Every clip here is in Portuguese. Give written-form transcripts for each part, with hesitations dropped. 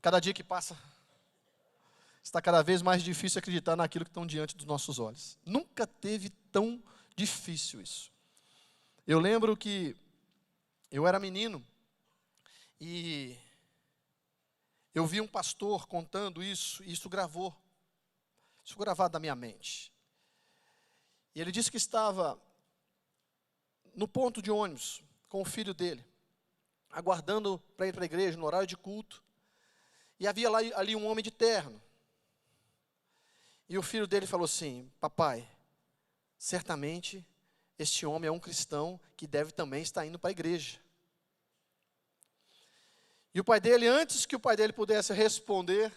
Cada dia que passa, está cada vez mais difícil acreditar naquilo que estão diante dos nossos olhos. Nunca teve tão difícil isso. Eu lembro que eu era menino e eu vi um pastor contando isso, e isso gravado na minha mente. E ele disse que estava no ponto de ônibus com o filho dele, aguardando para ir para a igreja no horário de culto, e havia ali um homem de terno. E o filho dele falou assim: papai, certamente este homem é um cristão que deve também estar indo para a igreja. E o pai dele, antes que o pai dele pudesse responder,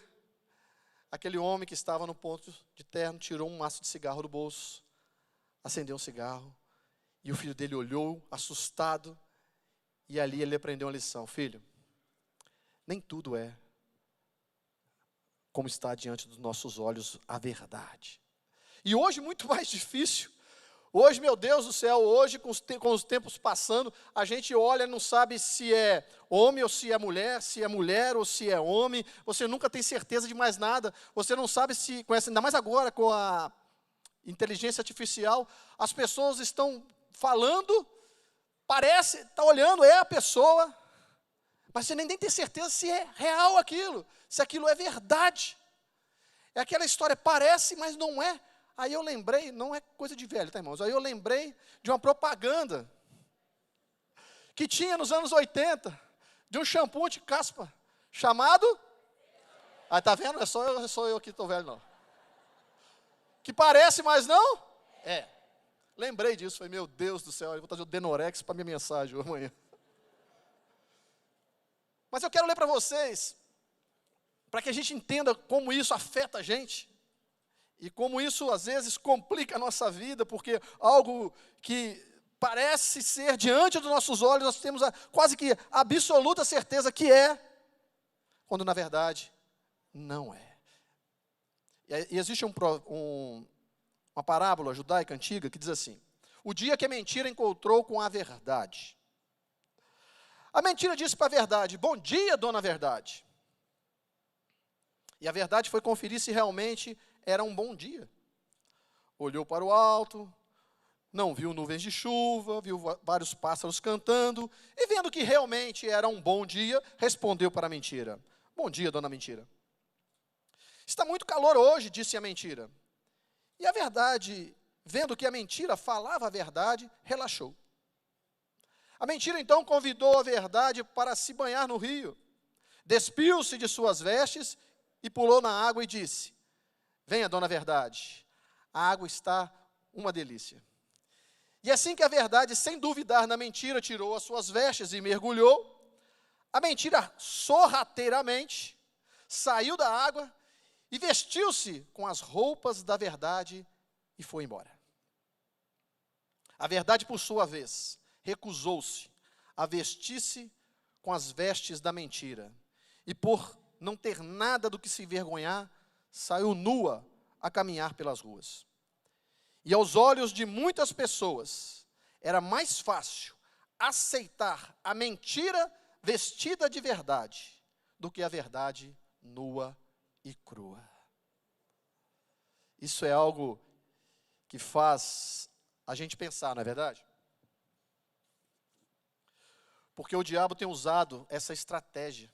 aquele homem que estava no ponto de terno tirou um maço de cigarro do bolso, acendeu um cigarro, e o filho dele olhou, assustado, e ali ele aprendeu uma lição: filho, nem tudo é como está diante dos nossos olhos a verdade. E hoje muito mais difícil. Hoje, meu Deus do céu, hoje com os tempos passando, a gente olha e não sabe se é homem ou se é mulher ou se é homem. Você nunca tem certeza de mais nada. Você não sabe se, ainda mais agora com a inteligência artificial, as pessoas estão falando, parece, está olhando, é a pessoa, mas você nem tem certeza se é real aquilo, se aquilo é verdade. É aquela história, parece, mas não é. Aí eu lembrei, não é coisa de velho, tá, irmãos? Aí eu lembrei de uma propaganda que tinha nos anos 80, de um shampoo de caspa, chamado... Ah, tá vendo? É só eu que estou velho, não. Que parece, mas não? É. Lembrei disso, falei, meu Deus do céu, eu vou trazer o Denorex para minha mensagem amanhã. Mas eu quero ler para vocês, para que a gente entenda como isso afeta a gente, e como isso às vezes complica a nossa vida, porque algo que parece ser diante dos nossos olhos, nós temos quase que absoluta certeza que é, quando na verdade não é. E existe uma parábola judaica antiga que diz assim: o dia que a mentira encontrou com a verdade. A mentira disse para a verdade: bom dia, dona Verdade. E a verdade foi conferir se realmente era um bom dia. Olhou para o alto, não viu nuvens de chuva, viu vários pássaros cantando, e vendo que realmente era um bom dia, respondeu para a mentira: bom dia, dona Mentira. Está muito calor hoje, disse a mentira. E a verdade, vendo que a mentira falava a verdade, relaxou. A mentira então convidou a verdade para se banhar no rio. Despiu-se de suas vestes e pulou na água e disse: venha, dona Verdade, a água está uma delícia. E assim que a verdade, sem duvidar na mentira, tirou as suas vestes e mergulhou, a mentira sorrateiramente saiu da água e vestiu-se com as roupas da verdade e foi embora. A verdade, por sua vez, recusou-se a vestir-se com as vestes da mentira, e por não ter nada do que se envergonhar, saiu nua a caminhar pelas ruas. E aos olhos de muitas pessoas, era mais fácil aceitar a mentira vestida de verdade, do que a verdade nua e crua. Isso é algo que faz a gente pensar, não é verdade? Porque o diabo tem usado essa estratégia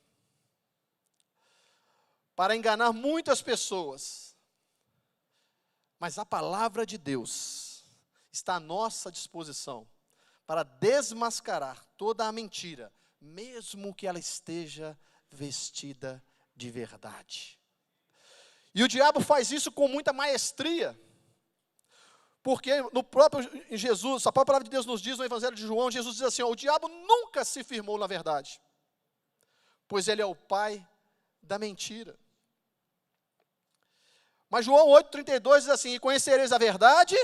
para enganar muitas pessoas. Mas a palavra de Deus está à nossa disposição para desmascarar toda a mentira, mesmo que ela esteja vestida de verdade. E o diabo faz isso com muita maestria, porque no próprio Jesus, a própria palavra de Deus nos diz no Evangelho de João, Jesus diz assim: ó, o diabo nunca se firmou na verdade, pois ele é o pai da mentira. Mas João 8,32 diz assim: e conhecereis a verdade,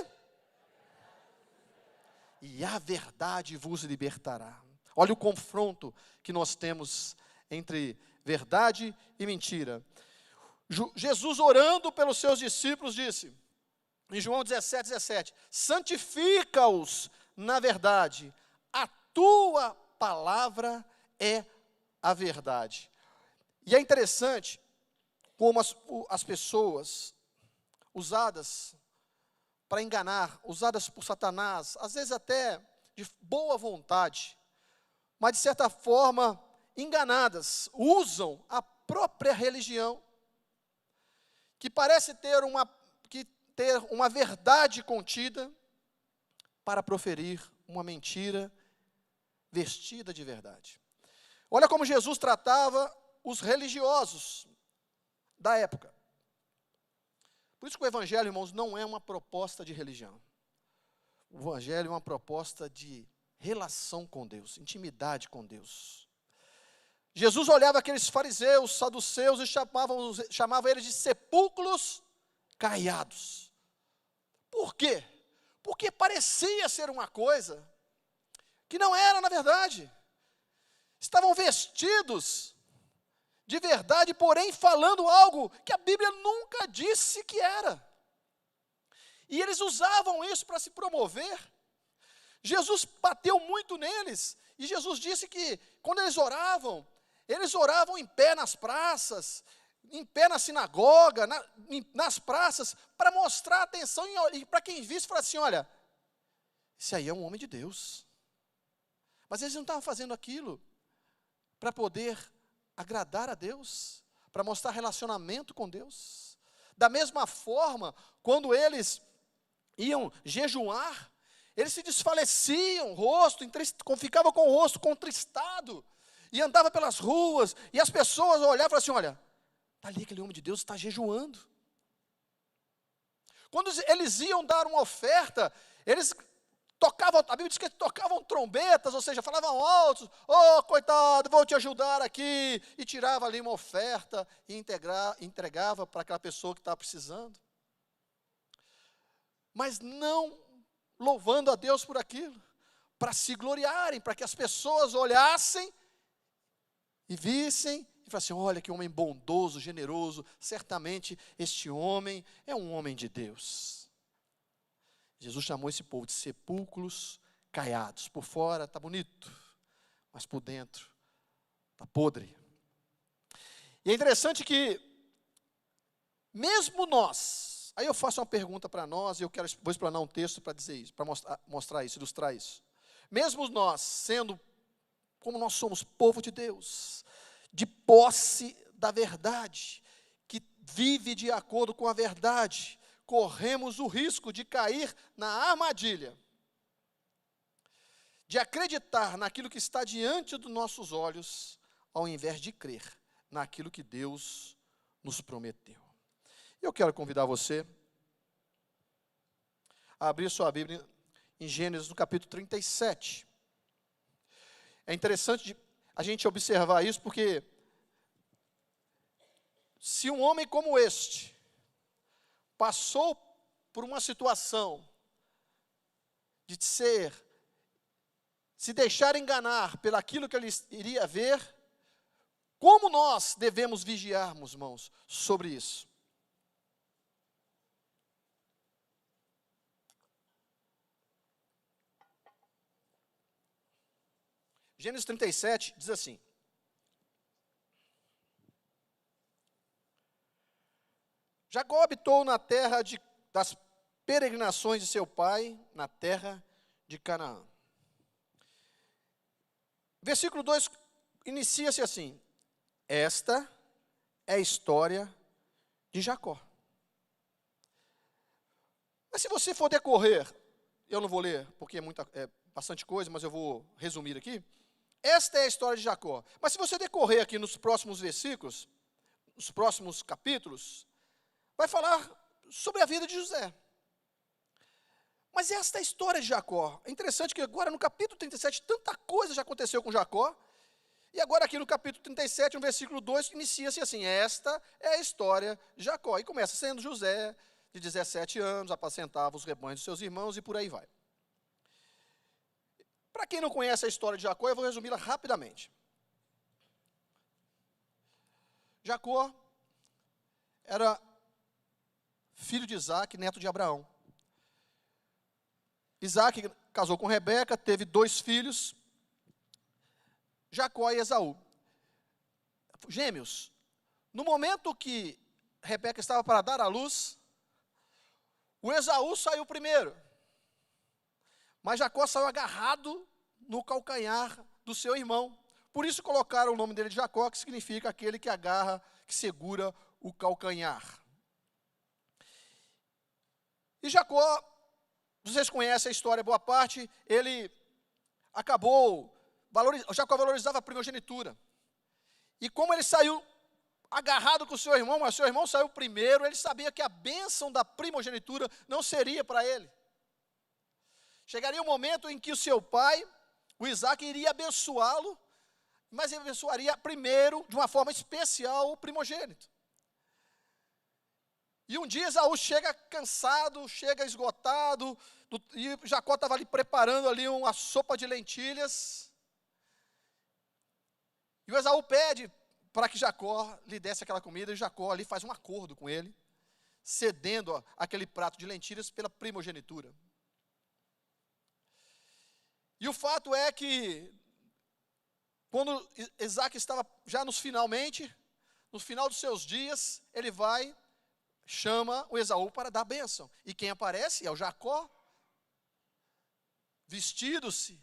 e a verdade vos libertará. Olha o confronto que nós temos entre verdade e mentira. Jesus, orando pelos seus discípulos, disse, em João 17, santifica-os na verdade, a tua palavra é a verdade. E é interessante como as pessoas usadas para enganar, usadas por Satanás, às vezes até de boa vontade, mas de certa forma enganadas, usam a própria religião, que parece ter uma verdade contida, para proferir uma mentira vestida de verdade. Olha como Jesus tratava os religiosos da época. Por isso que o Evangelho, irmãos, não é uma proposta de religião. O Evangelho é uma proposta de relação com Deus, intimidade com Deus. Jesus olhava aqueles fariseus, saduceus e chamava eles de sepulcros caiados. Por quê? Porque parecia ser uma coisa que não era na verdade. Estavam vestidos de verdade, porém falando algo que a Bíblia nunca disse que era. E eles usavam isso para se promover. Jesus bateu muito neles, e Jesus disse que quando eles oravam em pé nas praças, em pé na sinagoga, nas praças, para mostrar atenção e para quem visse, falar assim, olha, esse aí é um homem de Deus. Mas eles não estavam fazendo aquilo para poder agradar a Deus, para mostrar relacionamento com Deus. Da mesma forma, quando eles iam jejuar, eles se desfaleciam o rosto, ficavam com o rosto contristado, e andavam pelas ruas, e as pessoas olhavam e falavam assim, olha, está ali aquele homem de Deus, está jejuando. Quando eles iam dar uma oferta, eles tocavam, a Bíblia diz que tocavam trombetas, ou seja, falavam altos, coitado, vou te ajudar aqui, e tirava ali uma oferta, e entregava para aquela pessoa que estava precisando. Mas não louvando a Deus por aquilo, para se gloriarem, para que as pessoas olhassem e vissem, e falassem, olha que homem bondoso, generoso, certamente este homem é um homem de Deus. Jesus chamou esse povo de sepulcros caiados. Por fora está bonito, mas por dentro está podre. E é interessante que, mesmo nós, aí eu faço uma pergunta para nós, e vou explanar um texto para dizer isso, para mostrar isso, ilustrar isso. Mesmo nós, sendo como nós somos povo de Deus, de posse da verdade, que vive de acordo com a verdade, corremos o risco de cair na armadilha, de acreditar naquilo que está diante dos nossos olhos, ao invés de crer naquilo que Deus nos prometeu. Eu quero convidar você a abrir sua Bíblia em Gênesis, no capítulo 37. É interessante a gente observar isso, porque se um homem como este passou por uma situação de se deixar enganar pelaquilo que ele iria ver, como nós devemos vigiarmos, irmãos, sobre isso? Gênesis 37 diz assim: Jacó habitou na terra das peregrinações de seu pai, na terra de Canaã. Versículo 2 inicia-se assim: esta é a história de Jacó. Mas se você for decorrer, eu não vou ler, porque é bastante coisa, mas eu vou resumir aqui. Esta é a história de Jacó. Mas se você decorrer aqui nos próximos versículos, nos próximos capítulos, vai falar sobre a vida de José. Mas esta é a história de Jacó. É interessante que agora no capítulo 37, tanta coisa já aconteceu com Jacó. E agora aqui no capítulo 37, no versículo 2, inicia-se assim: esta é a história de Jacó. E começa sendo José, de 17 anos, apacentava os rebanhos de seus irmãos e por aí vai. Para quem não conhece a história de Jacó, eu vou resumi-la rapidamente. Jacó era filho de Isaac, neto de Abraão. Isaac casou com Rebeca, teve 2 filhos, Jacó e Esaú. Gêmeos, No momento que Rebeca estava para dar à luz, o Esaú saiu primeiro, mas Jacó saiu agarrado no calcanhar do seu irmão. Por isso colocaram o nome dele de Jacó, que significa aquele que agarra, que segura o calcanhar. E Jacó, vocês conhecem a história, boa parte, Jacó valorizava a primogenitura. E como ele saiu agarrado com o seu irmão, mas seu irmão saiu primeiro, ele sabia que a bênção da primogenitura não seria para ele. Chegaria um momento em que o seu pai, o Isaac, iria abençoá-lo, mas ele abençoaria primeiro, de uma forma especial, o primogênito. E um dia Esaú chega cansado, chega esgotado, e Jacó estava ali preparando ali uma sopa de lentilhas. E o Esaú pede para que Jacó lhe desse aquela comida, e Jacó ali faz um acordo com ele, cedendo aquele prato de lentilhas pela primogenitura. E o fato é que, quando Isaac estava já no final dos seus dias, ele chama o Esaú para dar bênção. E quem aparece é o Jacó, vestido-se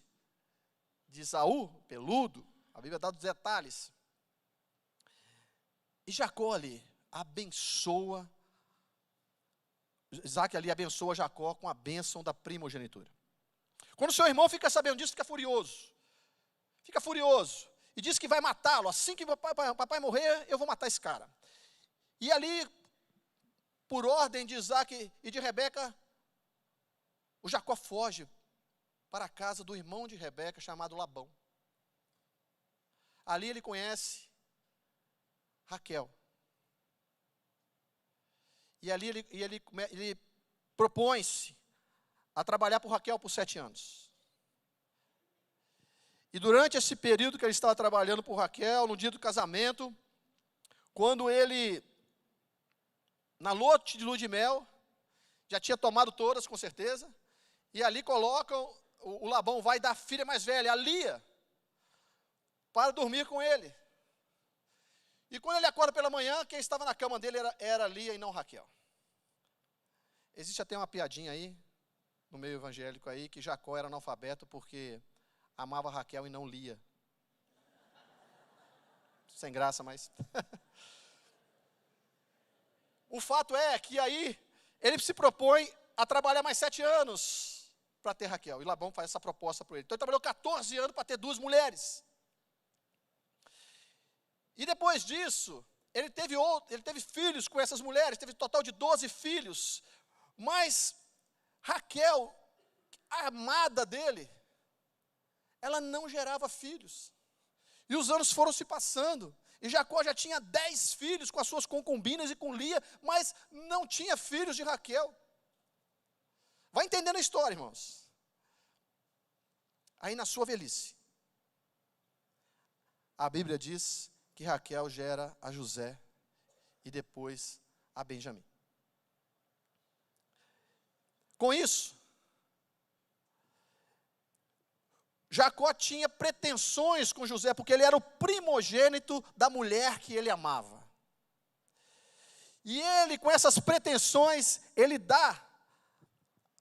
de Esaú, peludo. A Bíblia dá os detalhes. E Jacó ali abençoa, Isaac ali abençoa Jacó com a bênção da primogenitura. Quando seu irmão fica sabendo disso, fica furioso. E diz que vai matá-lo. Assim que o papai morrer, eu vou matar esse cara. E ali, por ordem de Isaac e de Rebeca, o Jacó foge para a casa do irmão de Rebeca, chamado Labão. Ali ele conhece Raquel. E ali ele propõe-se a trabalhar por Raquel por 7 anos. E durante esse período que ele estava trabalhando por Raquel, no dia do casamento, quando ele, na noite de lua de mel, já tinha tomado todas, com certeza, e ali colocam, o Labão vai dar a filha mais velha, a Lia, para dormir com ele. E quando ele acorda pela manhã, quem estava na cama dele era Lia e não Raquel. Existe até uma piadinha aí, no meio evangélico aí, que Jacó era analfabeto porque amava Raquel e não Lia. Sem graça, mas... O fato é que aí, ele se propõe a trabalhar mais 7 anos para ter Raquel. E Labão faz essa proposta para ele. Então ele trabalhou 14 anos para ter 2 mulheres. E depois disso, ele teve filhos com essas mulheres, teve um total de 12 filhos. Mas Raquel, a amada dele, ela não gerava filhos. E os anos foram se passando. E Jacó já tinha 10 filhos com as suas concubinas e com Lia, mas não tinha filhos de Raquel. Vai entendendo a história, irmãos. Aí na sua velhice, a Bíblia diz que Raquel gera a José e depois a Benjamim. Com isso, Jacó tinha pretensões com José, porque ele era o primogênito da mulher que ele amava. E ele, com essas pretensões,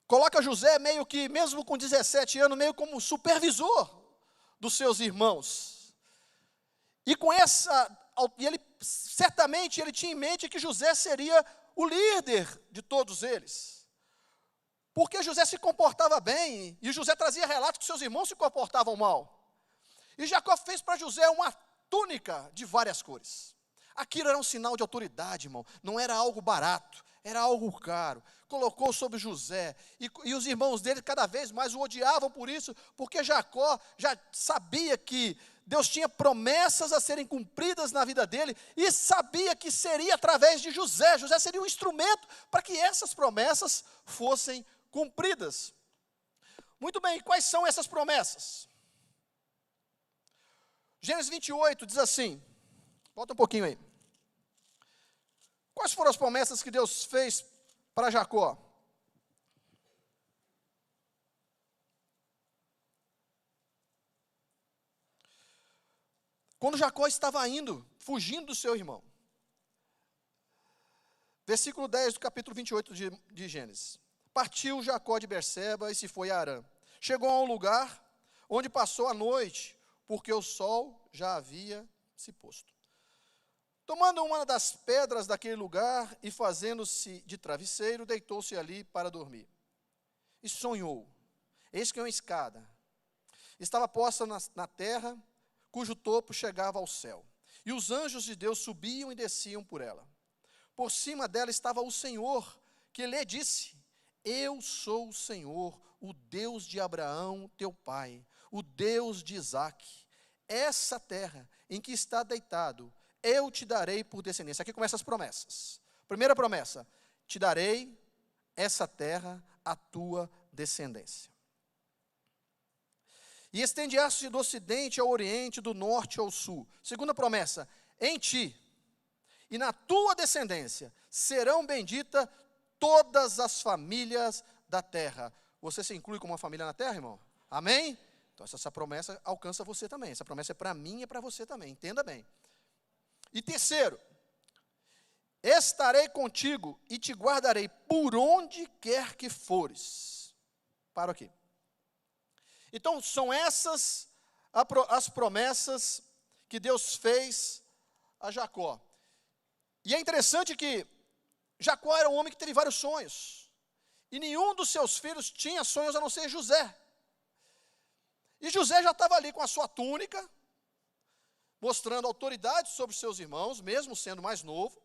coloca José meio que, mesmo com 17 anos, meio como supervisor dos seus irmãos. E com certamente ele tinha em mente que José seria o líder de todos eles. Porque José se comportava bem, e José trazia relatos que seus irmãos se comportavam mal. E Jacó fez para José uma túnica de várias cores. Aquilo era um sinal de autoridade, irmão. Não era algo barato, era algo caro. Colocou sobre José, e os irmãos dele cada vez mais o odiavam por isso, porque Jacó já sabia que Deus tinha promessas a serem cumpridas na vida dele, e sabia que seria através de José. José seria um instrumento para que essas promessas fossem cumpridas. Muito bem, quais são essas promessas? Gênesis 28 diz assim, volta um pouquinho aí. Quais foram as promessas que Deus fez para Jacó? Quando Jacó estava fugindo do seu irmão, Versículo 10 do capítulo 28 de Gênesis. Partiu Jacó de Berseba e se foi a Harã. Chegou a um lugar onde passou a noite, porque o sol já havia se posto. Tomando uma das pedras daquele lugar e fazendo-se de travesseiro, deitou-se ali para dormir. E sonhou. Eis que uma escada estava posta na terra, cujo topo chegava ao céu. E os anjos de Deus subiam e desciam por ela. Por cima dela estava o Senhor, que lhe disse: Eu sou o Senhor, o Deus de Abraão, teu pai, o Deus de Isaque. Essa terra em que está deitado, eu te darei por descendência. Aqui começam as promessas. Primeira promessa: te darei essa terra à tua descendência. E estender-se do ocidente ao oriente, do norte ao sul. Segunda promessa: em ti e na tua descendência serão benditas todas as famílias da terra. Você se inclui como uma família na terra, irmão? Amém? Então essa promessa alcança você também. Essa promessa é para mim e para você também. Entenda bem. E terceiro: estarei contigo e te guardarei por onde quer que fores. Paro aqui. Então, são essas as promessas que Deus fez a Jacó. E é interessante que Jacó era um homem que teve vários sonhos. E nenhum dos seus filhos tinha sonhos a não ser José. E José já estava ali com a sua túnica, mostrando autoridade sobre seus irmãos, mesmo sendo mais novo.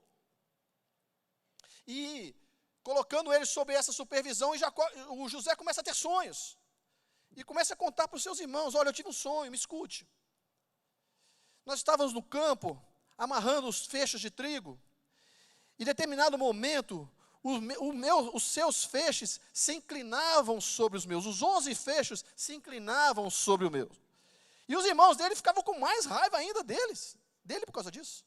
E colocando eles sob essa supervisão, e o José começa a ter sonhos. E começa a contar para os seus irmãos: olha, eu tive um sonho, me escute. Nós estávamos no campo, amarrando os feixes de trigo, e em determinado momento, os seus feixes se inclinavam sobre os meus, os 11 feixes se inclinavam sobre o meu. E os irmãos dele ficavam com mais raiva ainda dele por causa disso.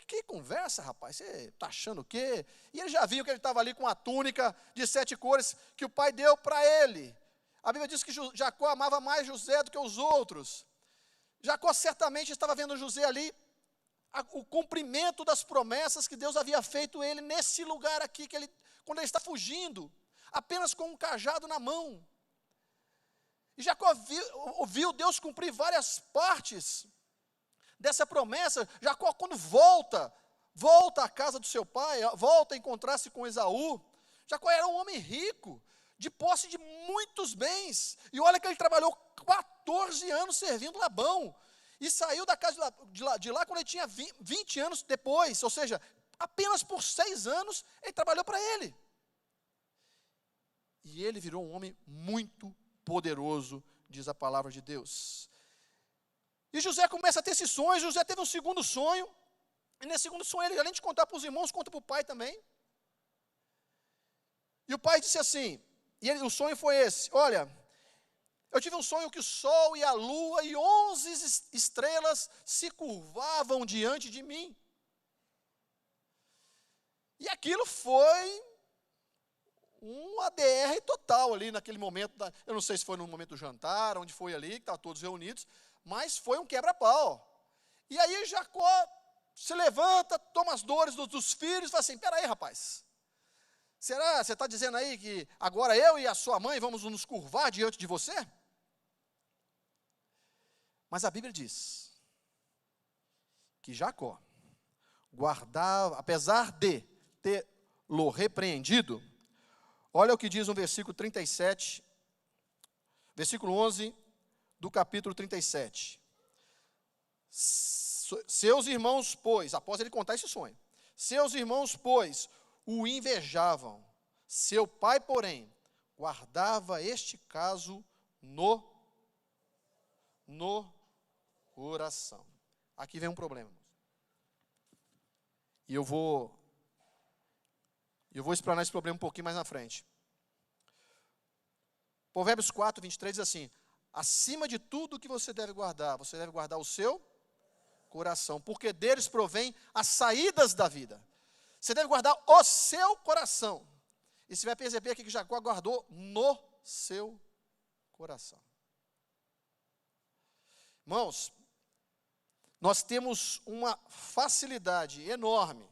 Que conversa, rapaz, você está achando o quê? E eles já viam que ele estava ali com a túnica de 7 cores que o pai deu para ele. A Bíblia diz que Jacó amava mais José do que os outros. Jacó certamente estava vendo José ali, o cumprimento das promessas que Deus havia feito a ele nesse lugar aqui, quando ele está fugindo, apenas com um cajado na mão. E Jacó viu Deus cumprir várias partes dessa promessa. Jacó, quando volta à casa do seu pai, volta a encontrar-se com Esaú. Jacó era um homem rico, de posse de muitos bens. E olha que ele trabalhou 14 anos servindo Labão. E saiu da casa de lá quando ele tinha 20 anos depois. Ou seja, apenas por 6 anos ele trabalhou para ele. E ele virou um homem muito poderoso, diz a palavra de Deus. E José começa a ter esses sonhos. José teve um segundo sonho. E nesse segundo sonho, ele, além de contar para os irmãos, conta para o pai também. E o pai disse assim, o sonho foi esse: olha, eu tive um sonho que o sol e a lua e 11 estrelas se curvavam diante de mim. E aquilo foi um ADR total ali naquele momento. Eu não sei se foi no momento do jantar, onde foi ali, que estavam todos reunidos, mas foi um quebra-pau. E aí Jacó se levanta, toma as dores dos filhos e fala assim: peraí, rapaz, será, você está dizendo aí que agora eu e a sua mãe vamos nos curvar diante de você? Mas a Bíblia diz que Jacó guardava, apesar de tê-lo repreendido, olha o que diz no versículo 37, versículo 11 do capítulo 37. Seus irmãos, pois, após ele contar esse sonho, seus irmãos, pois, o invejavam. Seu pai, porém, guardava este caso no coração. Aqui vem um problema. E eu vou explanar esse problema um pouquinho mais na frente. Provérbios 4, 23 diz assim: acima de tudo que você deve guardar o seu coração, porque deles provém as saídas da vida. Você deve guardar o seu coração. E você vai perceber aqui que Jacó guardou no seu coração. Irmãos, nós temos uma facilidade enorme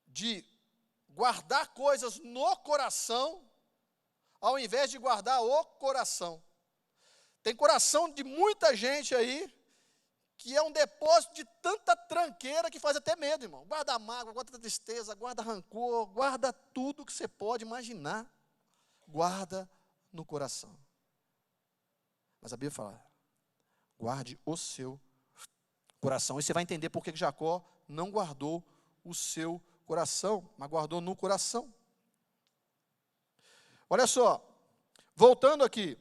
de guardar coisas no coração, ao invés de guardar o coração. Tem coração de muita gente aí, que é um depósito de tanta tranqueira que faz até medo, irmão. Guarda mágoa, guarda tristeza, guarda rancor, guarda tudo que você pode imaginar. Guarda no coração. Mas a Bíblia fala, guarde o seu coração. E você vai entender por que Jacó não guardou o seu coração, mas guardou no coração. Olha só, voltando aqui,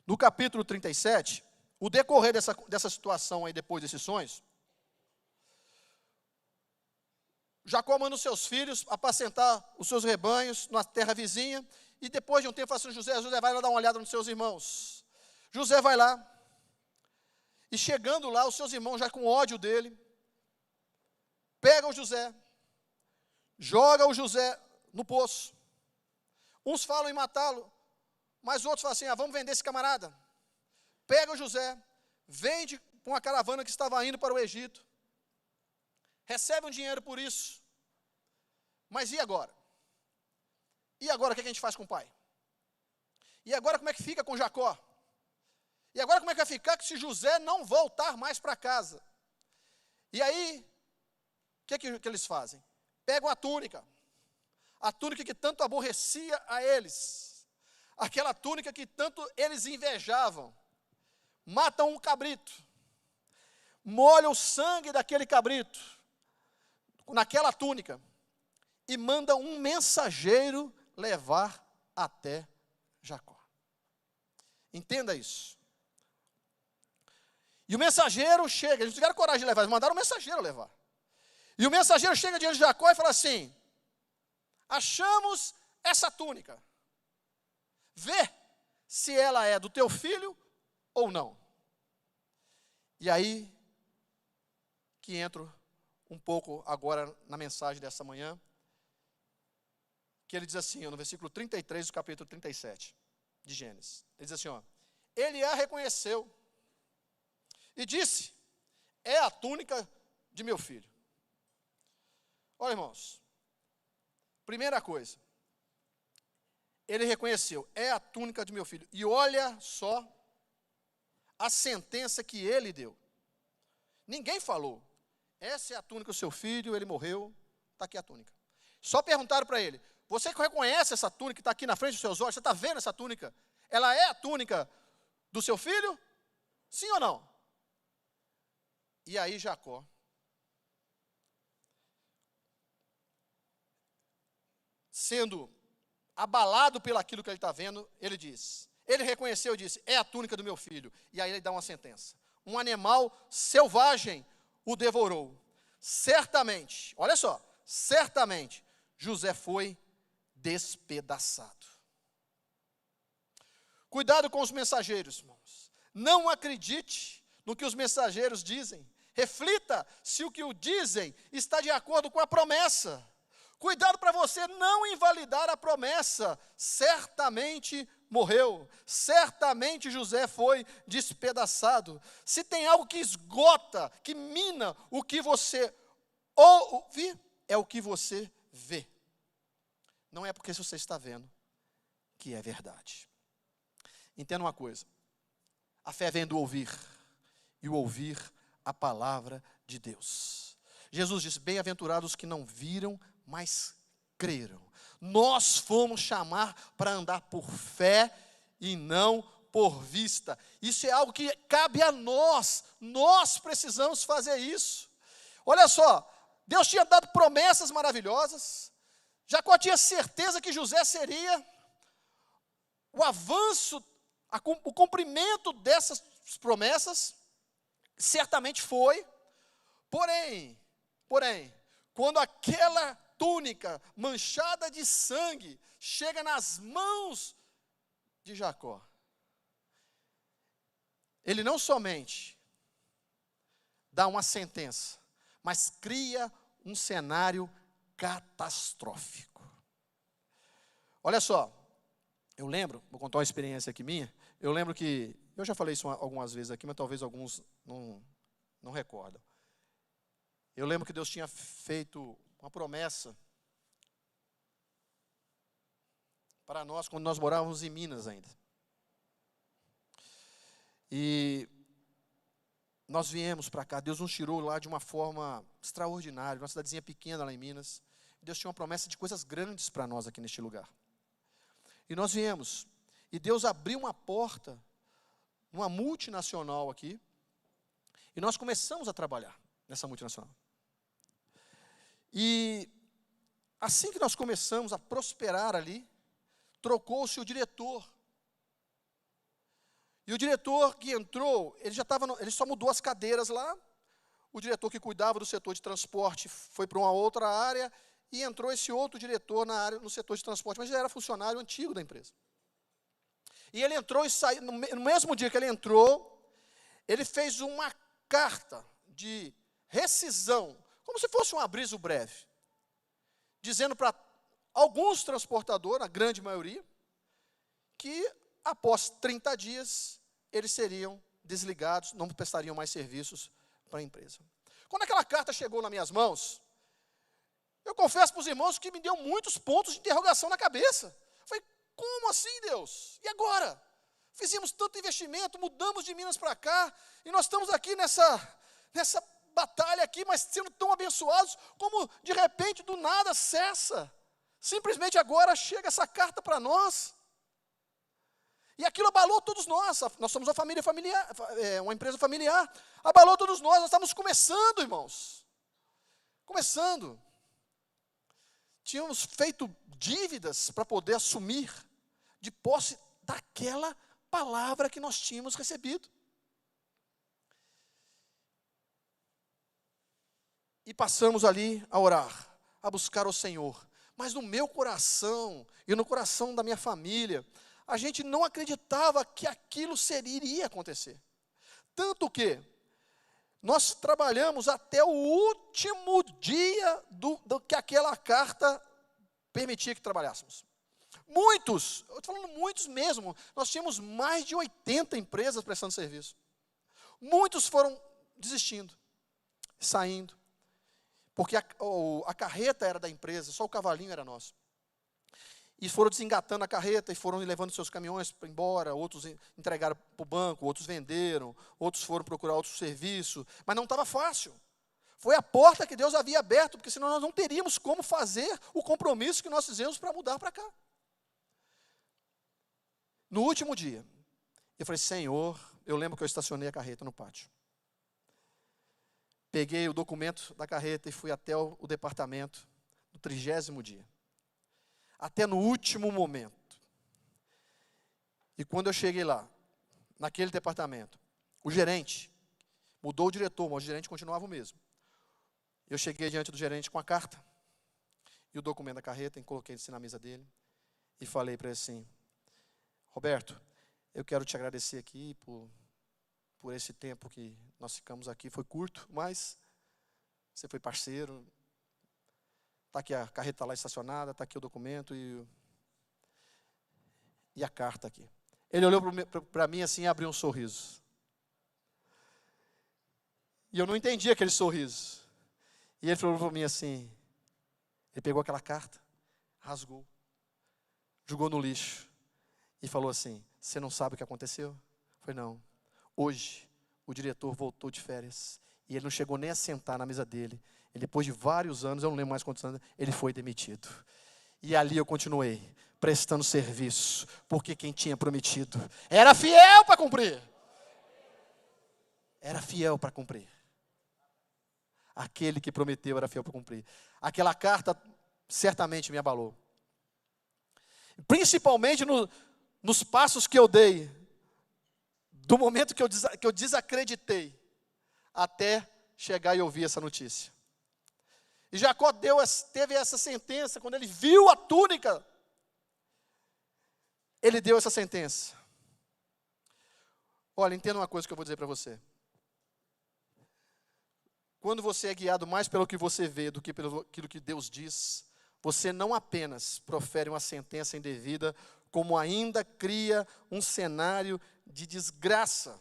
no capítulo 37, o decorrer dessa situação aí, depois desses sonhos, Jacó manda os seus filhos apacentar os seus rebanhos na terra vizinha, e depois de um tempo fala assim, José vai lá dar uma olhada nos seus irmãos. José vai lá, e chegando lá, os seus irmãos já com ódio dele, pegam o José, jogam o José no poço. Uns falam em matá-lo, mas outros falam assim, vamos vender esse camarada. Pega o José, vende com uma caravana que estava indo para o Egito, recebe um dinheiro por isso. Mas e agora? E agora o que a gente faz com o pai? E agora como é que fica com Jacó? E agora como é que vai ficar se José não voltar mais para casa? E aí, o que eles fazem? Pegam a túnica que tanto aborrecia a eles, aquela túnica que tanto eles invejavam, matam um cabrito, molham o sangue daquele cabrito naquela túnica e mandam um mensageiro levar até Jacó. Entenda isso. E o mensageiro chega, eles não tiveram coragem de levar, eles mandaram o mensageiro levar. E o mensageiro chega diante de Jacó e fala assim, achamos essa túnica, vê se ela é do teu filho ou não. E aí, que entro um pouco agora na mensagem dessa manhã, que ele diz assim, no versículo 33 do capítulo 37 de Gênesis, ele diz assim, ele a reconheceu e disse, é a túnica de meu filho. Olha, irmãos, primeira coisa, ele reconheceu, é a túnica de meu filho. E olha só a sentença que ele deu. Ninguém falou, essa é a túnica do seu filho, ele morreu, está aqui a túnica. Só perguntaram para ele, você que reconhece essa túnica que está aqui na frente dos seus olhos, você está vendo essa túnica? Ela é a túnica do seu filho? Sim ou não? E aí Jacó, sendo abalado pelaquilo que ele está vendo, ele diz, ele reconheceu e disse, é a túnica do meu filho. E aí ele dá uma sentença. Um animal selvagem o devorou. Certamente, olha só, certamente, José foi despedaçado. Cuidado com os mensageiros, irmãos. Não acredite no que os mensageiros dizem. Reflita se o que o dizem está de acordo com a promessa. Cuidado para você não invalidar a promessa. Certamente morreu. Certamente José foi despedaçado. Se tem algo que esgota, que mina o que você ouve, é o que você vê. Não é porque você está vendo que é verdade. Entenda uma coisa. A fé vem do ouvir. E o ouvir a palavra de Deus. Jesus disse, bem-aventurados os que não viram, mas creram. Nós fomos chamar para andar por fé e não por vista. Isso é algo que cabe a nós. Nós precisamos fazer isso. Olha só, Deus tinha dado promessas maravilhosas. Jacó tinha certeza que José seria o avanço, o cumprimento dessas promessas. Certamente foi. Porém, quando aquela túnica manchada de sangue chega nas mãos de Jacó, ele não somente dá uma sentença, mas cria um cenário catastrófico. Olha só, eu lembro, vou contar uma experiência aqui minha, eu lembro que, eu já falei isso algumas vezes aqui, mas talvez alguns não recordam. Eu lembro que Deus tinha feito uma promessa para nós quando nós morávamos em Minas ainda. E nós viemos para cá, Deus nos tirou lá de uma forma extraordinária, uma cidadezinha pequena lá em Minas. Deus tinha uma promessa de coisas grandes para nós aqui neste lugar. E nós viemos, e Deus abriu uma porta, numa multinacional aqui, e nós começamos a trabalhar nessa multinacional. E assim que nós começamos a prosperar ali, trocou-se o diretor. E o diretor que entrou, ele só mudou as cadeiras lá. O diretor que cuidava do setor de transporte foi para uma outra área e entrou esse outro diretor no setor de transporte, mas ele era funcionário antigo da empresa. E ele entrou e saiu, no mesmo dia que ele entrou, ele fez uma carta de rescisão, como se fosse um aviso breve, dizendo para alguns transportadores, a grande maioria, que após 30 dias, eles seriam desligados, não prestariam mais serviços para a empresa. Quando aquela carta chegou nas minhas mãos, eu confesso para os irmãos que me deu muitos pontos de interrogação na cabeça. Falei, como assim, Deus? E agora? Fizemos tanto investimento, mudamos de Minas para cá, e nós estamos aqui nessa batalha aqui, mas sendo tão abençoados, como de repente, do nada, cessa. Simplesmente agora chega essa carta para nós. E aquilo abalou todos nós. Nós somos uma família familiar, uma empresa familiar. Abalou todos nós estávamos começando, irmãos. Começando. Tínhamos feito dívidas para poder assumir de posse daquela palavra que nós tínhamos recebido. E passamos ali a orar, a buscar o Senhor. Mas no meu coração e no coração da minha família, a gente não acreditava que aquilo iria acontecer. Tanto que nós trabalhamos até o último dia do que aquela carta permitia que trabalhássemos. Muitos, eu estou falando muitos mesmo, nós tínhamos mais de 80 empresas prestando serviço. Muitos foram desistindo, saindo, porque a carreta era da empresa, só o cavalinho era nosso. E foram desengatando a carreta e foram levando seus caminhões para embora, outros entregaram para o banco, outros venderam, outros foram procurar outro serviço, mas não estava fácil. Foi a porta que Deus havia aberto, porque senão nós não teríamos como fazer o compromisso que nós fizemos para mudar para cá. No último dia, eu falei, Senhor, eu lembro que eu estacionei a carreta no pátio. Peguei o documento da carreta e fui até o departamento no 30º dia. Até no último momento. E quando eu cheguei lá, naquele departamento, o gerente, mudou o diretor, mas o gerente continuava o mesmo. Eu cheguei diante do gerente com a carta, e o documento da carreta, e coloquei assim na mesa dele, e falei para ele assim, Roberto, eu quero te agradecer aqui por esse tempo que nós ficamos aqui, foi curto, mas você foi parceiro. Está aqui a carreta lá estacionada, está aqui o documento e a carta aqui. Ele olhou para mim assim e abriu um sorriso. E eu não entendi aquele sorriso. E ele falou para mim assim, ele pegou aquela carta, rasgou, jogou no lixo e falou assim, você não sabe o que aconteceu? Eu falei, não. Hoje, o diretor voltou de férias e ele não chegou nem a sentar na mesa dele. Ele, depois de vários anos, eu não lembro mais quantos anos, ele foi demitido. E ali eu continuei, prestando serviço, porque quem tinha prometido era fiel para cumprir. Era fiel para cumprir. Aquele que prometeu era fiel para cumprir. Aquela carta certamente me abalou. Principalmente nos passos que eu dei, do momento que eu desacreditei, até chegar e ouvir essa notícia. E Jacó teve essa sentença, quando ele viu a túnica, ele deu essa sentença. Olha, entenda uma coisa que eu vou dizer para você. Quando você é guiado mais pelo que você vê do que pelo aquilo que Deus diz, você não apenas profere uma sentença indevida, como ainda cria um cenário de desgraça.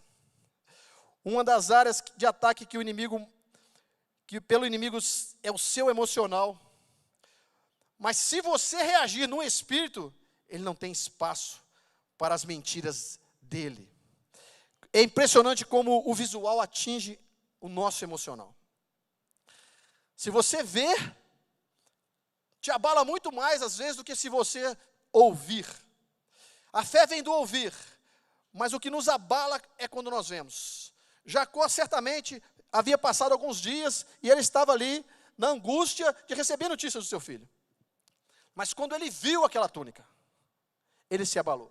Uma das áreas de ataque que pelo inimigo é o seu emocional. Mas se você reagir no espírito, ele não tem espaço para as mentiras dele. É impressionante como o visual atinge o nosso emocional. Se você vê, te abala muito mais às vezes do que se você ouvir. A fé vem do ouvir, mas o que nos abala é quando nós vemos. Jacó certamente havia passado alguns dias e ele estava ali na angústia de receber notícias do seu filho. Mas quando ele viu aquela túnica, ele se abalou.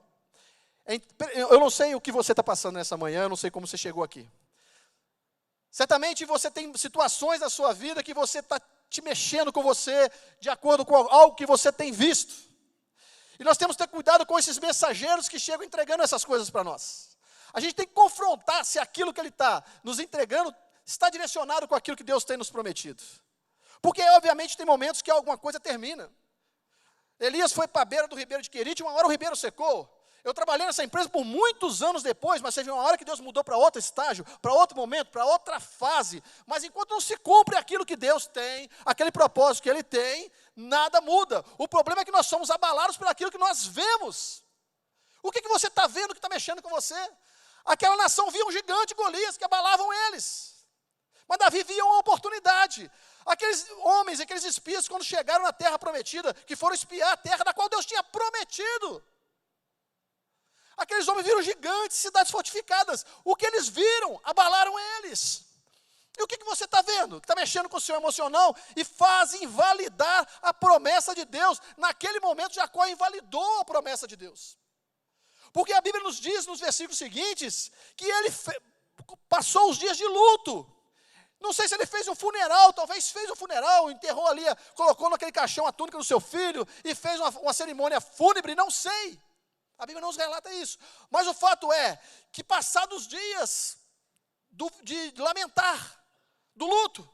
Eu não sei o que você está passando nessa manhã, eu não sei como você chegou aqui. Certamente você tem situações na sua vida que você está te mexendo com você, de acordo com algo que você tem visto. E nós temos que ter cuidado com esses mensageiros que chegam entregando essas coisas para nós. A gente tem que confrontar se aquilo que ele está nos entregando está direcionado com aquilo que Deus tem nos prometido. Porque, obviamente, tem momentos que alguma coisa termina. Elias foi para a beira do ribeiro de Querite, uma hora o ribeiro secou. Eu trabalhei nessa empresa por muitos anos depois, mas teve uma hora que Deus mudou para outro estágio, para outro momento, para outra fase. Mas enquanto não se cumpre aquilo que Deus tem, aquele propósito que Ele tem, nada muda. O problema é que nós somos abalados por aquilo que nós vemos. O que você está vendo que está mexendo com você? Aquela nação via um gigante, Golias, que abalavam eles. Mas Davi via uma oportunidade. Aqueles homens, aqueles espias, quando chegaram na terra prometida, que foram espiar a terra da qual Deus tinha prometido. Aqueles homens viram gigantes, cidades fortificadas. O que eles viram, abalaram eles. E o que você está vendo? Que está mexendo com o seu emocional e faz invalidar a promessa de Deus. Naquele momento, Jacó invalidou a promessa de Deus. Porque a Bíblia nos diz, nos versículos seguintes, que ele passou os dias de luto. Não sei se ele fez um funeral, talvez fez um funeral, enterrou ali, colocou naquele caixão a túnica do seu filho e fez uma cerimônia fúnebre, não sei. A Bíblia não nos relata isso. Mas o fato é que passados os dias de lamentar, do luto,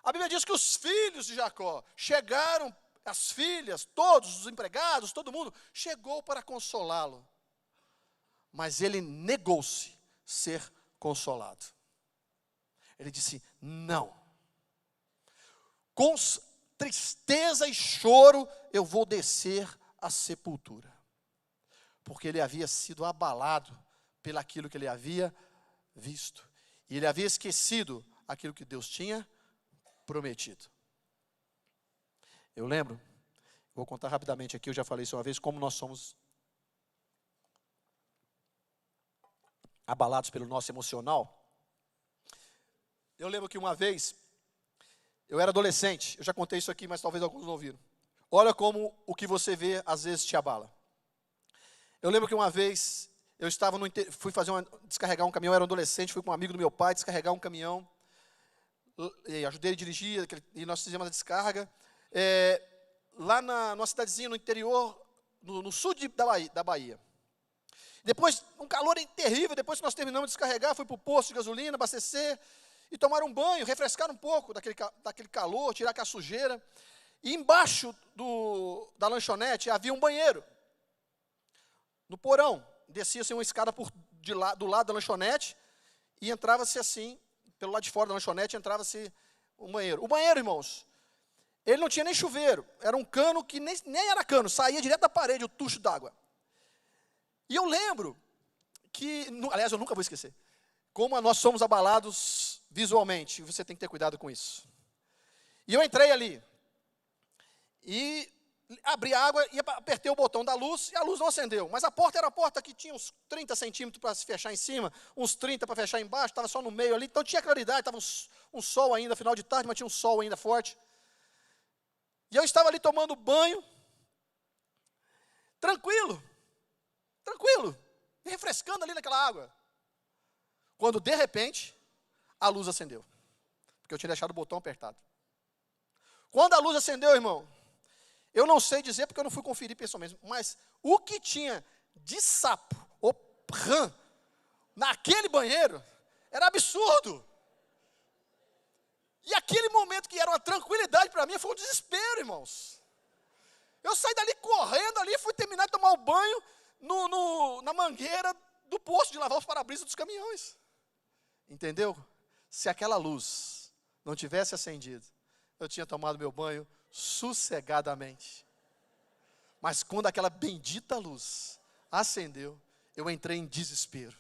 a Bíblia diz que os filhos de Jacó chegaram, as filhas, todos os empregados, todo mundo, chegou para consolá-lo. Mas ele negou-se ser consolado. Ele disse, não. Com tristeza e choro eu vou descer a sepultura, porque ele havia sido abalado pelaquilo que ele havia visto, e ele havia esquecido aquilo que Deus tinha prometido. Eu lembro, vou contar rapidamente aqui, eu já falei isso uma vez, como nós somos abalados pelo nosso emocional. Eu lembro que uma vez, eu era adolescente, eu já contei isso aqui, mas talvez alguns não ouviram. Olha como o que você vê, às vezes, te abala. Eu lembro que uma vez, eu estava fui descarregar um caminhão, eu era um adolescente, fui com um amigo do meu pai descarregar um caminhão, e ajudei ele a dirigir, e nós fizemos a descarga, lá numa cidadezinha no interior, no sul da Bahia. Depois, um calor terrível, depois que nós terminamos de descarregar, fui para o posto de gasolina, abastecer, e tomar um banho, refrescar um pouco daquele calor, tirar aquela sujeira. E embaixo da lanchonete havia um banheiro. No porão, descia-se uma escada do lado da lanchonete e entrava-se assim, pelo lado de fora da lanchonete, entrava-se um banheiro. O banheiro, irmãos, ele não tinha nem chuveiro, era um cano que nem era cano, saía direto da parede, o tucho d'água. E eu lembro que, aliás, eu nunca vou esquecer, como nós somos abalados visualmente, você tem que ter cuidado com isso. E eu entrei ali, e abri a água e apertei o botão da luz, e a luz não acendeu. Mas a porta era a porta que tinha uns 30 centímetros para se fechar em cima, uns 30 para fechar embaixo, estava só no meio ali, então tinha claridade, estava um sol ainda, final de tarde, mas tinha um sol ainda forte. E eu estava ali tomando banho, tranquilo, me refrescando ali naquela água. Quando, de repente, a luz acendeu. Porque eu tinha deixado o botão apertado. Quando a luz acendeu, irmão, eu não sei dizer porque eu não fui conferir pessoalmente, mas o que tinha de sapo ou rã naquele banheiro era absurdo. E aquele momento que era uma tranquilidade para mim foi um desespero, irmãos. Eu saí dali correndo ali, fui terminar de tomar o banho na mangueira do posto de lavar os para-brisas dos caminhões. Entendeu? Se aquela luz não tivesse acendido, eu tinha tomado meu banho sossegadamente. Mas quando aquela bendita luz acendeu, eu entrei em desespero.